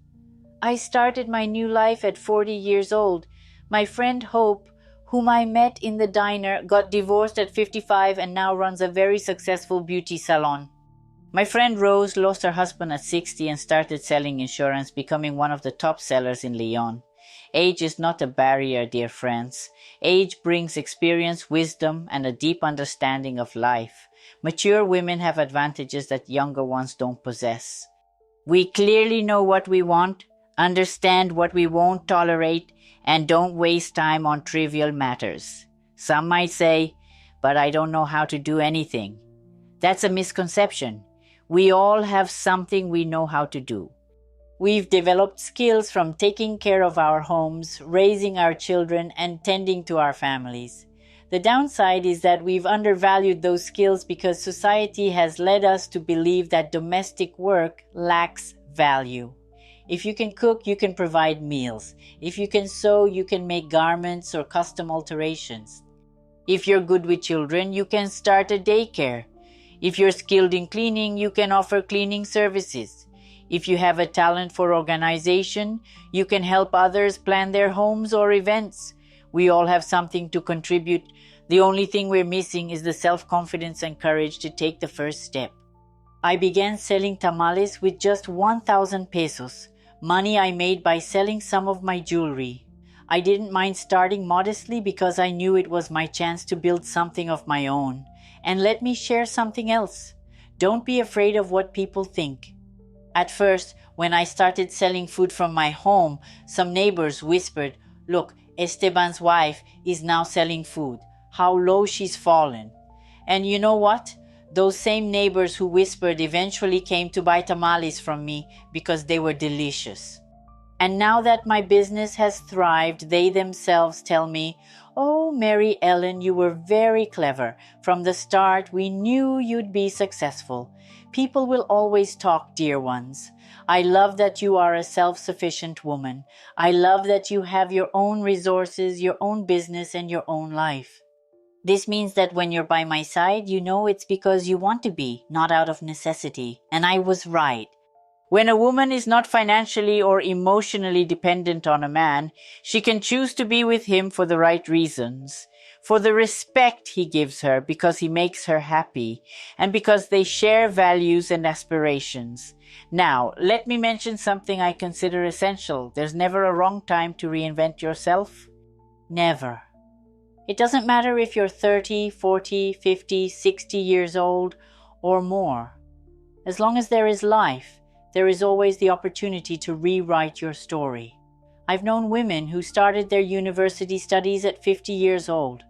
I started my new life at 40 years old. My friend Hope, whom I met in the diner, got divorced at 55 and now runs a very successful beauty salon. My friend Rose lost her husband at 60 and started selling insurance, becoming one of the top sellers in Lyon. Age is not a barrier, dear friends. Age brings experience, wisdom, and a deep understanding of life. Mature women have advantages that younger ones don't possess. We clearly know what we want, understand what we won't tolerate, and don't waste time on trivial matters. Some might say, but I don't know how to do anything. That's a misconception. We all have something we know how to do. We've developed skills from taking care of our homes, raising our children, and tending to our families. The downside is that we've undervalued those skills because society has led us to believe that domestic work lacks value. If you can cook, you can provide meals. If you can sew, you can make garments or custom alterations. If you're good with children, you can start a daycare. If you're skilled in cleaning, you can offer cleaning services. If you have a talent for organization, you can help others plan their homes or events. We all have something to contribute. The only thing we're missing is the self-confidence and courage to take the first step. I began selling tamales with just 1,000 pesos, money I made by selling some of my jewelry. I didn't mind starting modestly because I knew it was my chance to build something of my own. And let me share something else. Don't be afraid of what people think. At first, when I started selling food from my home, some neighbors whispered, "Look, Esteban's wife is now selling food. How low she's fallen." And you know what? Those same neighbors who whispered eventually came to buy tamales from me because they were delicious. And now that my business has thrived, they themselves tell me, "Oh, Mary Ellen, you were very clever. From the start, we knew you'd be successful. People will always talk, dear ones. I love that you are a self-sufficient woman. I love that you have your own resources, your own business, and your own life. This means that when you're by my side, you know it's because you want to be, not out of necessity. And I was right. When a woman is not financially or emotionally dependent on a man, she can choose to be with him for the right reasons. for the respect he gives her because he makes her happy, and because they share values and aspirations. Now, let me mention something I consider essential. There's never a wrong time to reinvent yourself. Never. It doesn't matter if you're 30, 40, 50, 60 years old or more. As long as there is life, there is always the opportunity to rewrite your story. I've known women who started their university studies at 50 years old.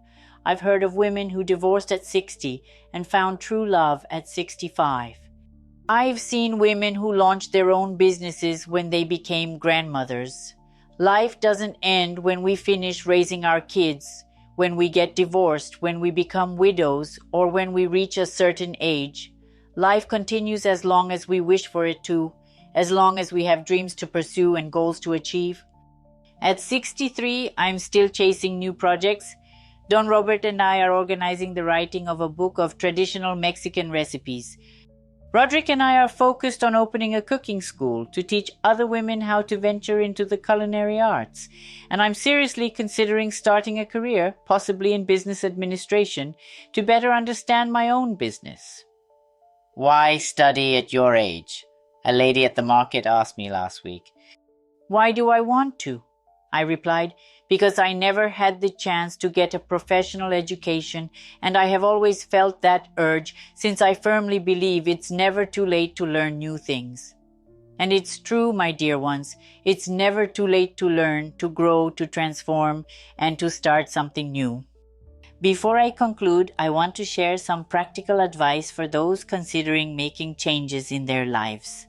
I've heard of women who divorced at 60 and found true love at 65. I've seen women who launched their own businesses when they became grandmothers. Life doesn't end when we finish raising our kids, when we get divorced, when we become widows, or when we reach a certain age. Life continues as long as we wish for it to, as long as we have dreams to pursue and goals to achieve. At 63, I'm still chasing new projects. Don Roberto and I are organizing the writing of a book of traditional Mexican recipes. Roderick and I are focused on opening a cooking school to teach other women how to venture into the culinary arts. And I'm seriously considering starting a career, possibly in business administration, to better understand my own business. Why study at your age? A lady at the market asked me last week. Why do I want to? I replied, because I never had the chance to get a professional education, and I have always felt that urge since I firmly believe it's never too late to learn new things. And it's true, my dear ones, it's never too late to learn, to grow, to transform, and to start something new. Before I conclude, I want to share some practical advice for those considering making changes in their lives.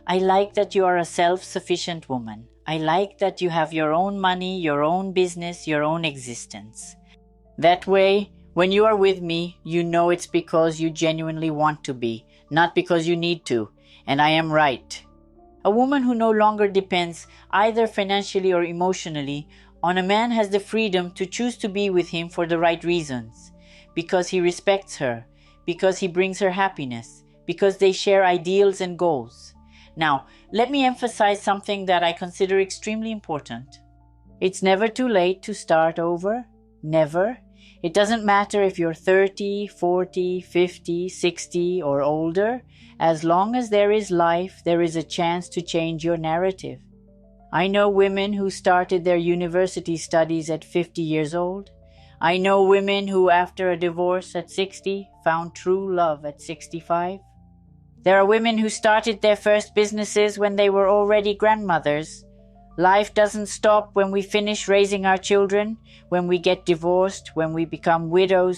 I like that you are a self-sufficient woman. I like that you have your own money, your own business, your own existence. That way, when you are with me, you know it's because you genuinely want to be, not because you need to, and I am right. A woman who no longer depends, either financially or emotionally, on a man has the freedom to choose to be with him for the right reasons, because he respects her, because he brings her happiness, because they share ideals and goals. Now, let me emphasize something that I consider extremely important. It's never too late to start over. Never. It doesn't matter if you're 30, 40, 50, 60 or older. As long as there is life, there is a chance to change your narrative. I know women who started their university studies at 50 years old. I know women who, after a divorce at 60, found true love at 65. There are women who started their first businesses when they were already grandmothers. Life doesn't stop when we finish raising our children, when we get divorced, when we become widows,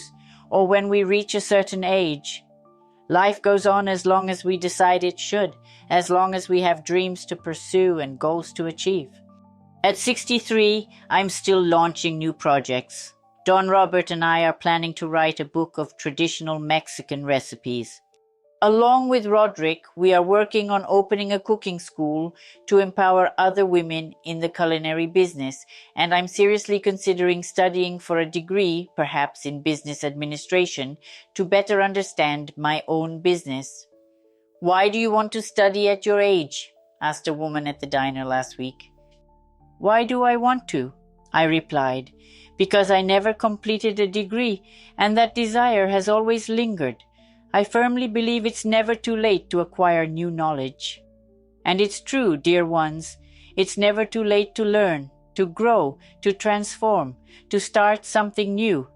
or when we reach a certain age. Life goes on as long as we decide it should, as long as we have dreams to pursue and goals to achieve. At 63, I'm still launching new projects. Don Robert and I are planning to write a book of traditional Mexican recipes. Along with Roderick, we are working on opening a cooking school to empower other women in the culinary business, and I'm seriously considering studying for a degree, perhaps in business administration, to better understand my own business. Why do you want to study at your age? Asked a woman at the diner last week. Why do I want to? I replied, because I never completed a degree, and that desire has always lingered. I firmly believe it's never too late to acquire new knowledge. And it's true, dear ones, it's never too late to learn, to grow, to transform, to start something new.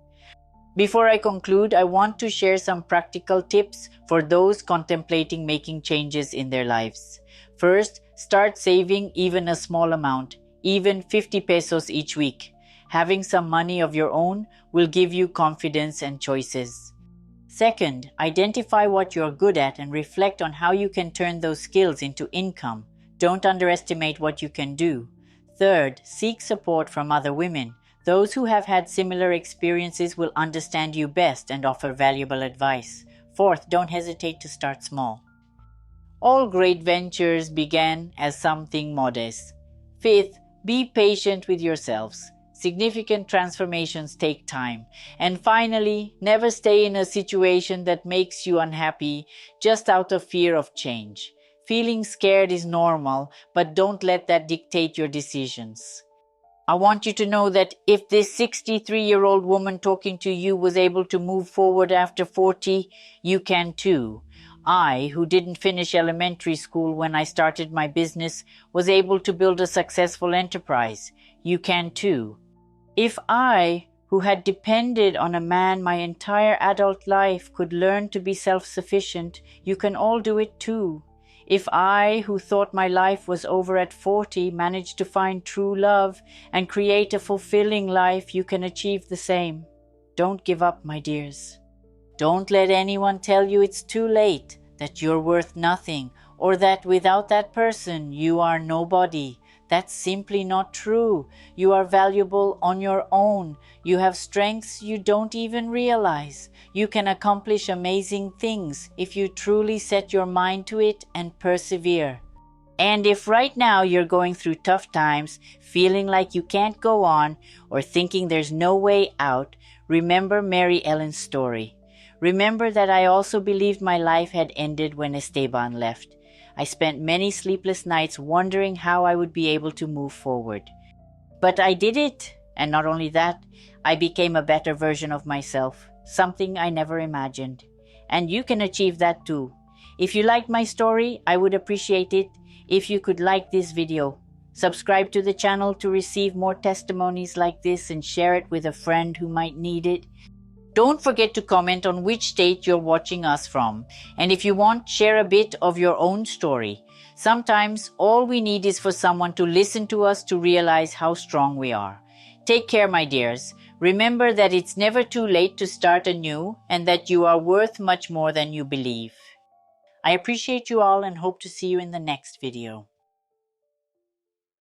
Before I conclude, I want to share some practical tips for those contemplating making changes in their lives. First, start saving even a small amount, even 50 pesos each week. Having some money of your own will give you confidence and choices. Second, identify what you're good at and reflect on how you can turn those skills into income. Don't underestimate what you can do. Third, seek support from other women. Those who have had similar experiences will understand you best and offer valuable advice. Fourth, don't hesitate to start small. All great ventures began as something modest. Fifth, be patient with yourselves. Significant transformations take time. And finally, never stay in a situation that makes you unhappy just out of fear of change. Feeling scared is normal, but don't let that dictate your decisions. I want you to know that if this 63-year-old woman talking to you was able to move forward after 40, you can too. I, who didn't finish elementary school when I started my business, was able to build a successful enterprise. You can too. If I, who had depended on a man my entire adult life, could learn to be self-sufficient, you can all do it too. If I, who thought my life was over at 40, managed to find true love and create a fulfilling life, you can achieve the same. Don't give up, my dears. Don't let anyone tell you it's too late, that you're worth nothing, or that without that person you are nobody. That's simply not true. You are valuable on your own. You have strengths you don't even realize. You can accomplish amazing things if you truly set your mind to it and persevere. And if right now you're going through tough times, feeling like you can't go on, or thinking there's no way out, remember Mary Ellen's story. Remember that I also believed my life had ended when Esteban left. I spent many sleepless nights wondering how I would be able to move forward. But I did it, and not only that, I became a better version of myself, something I never imagined. And you can achieve that too. If you liked my story, I would appreciate it if you could like this video. Subscribe to the channel to receive more testimonies like this and share it with a friend who might need it. Don't forget to comment on which state you're watching us from. And if you want, share a bit of your own story. Sometimes all we need is for someone to listen to us to realize how strong we are. Take care, my dears. Remember that it's never too late to start anew and that you are worth much more than you believe. I appreciate you all and hope to see you in the next video.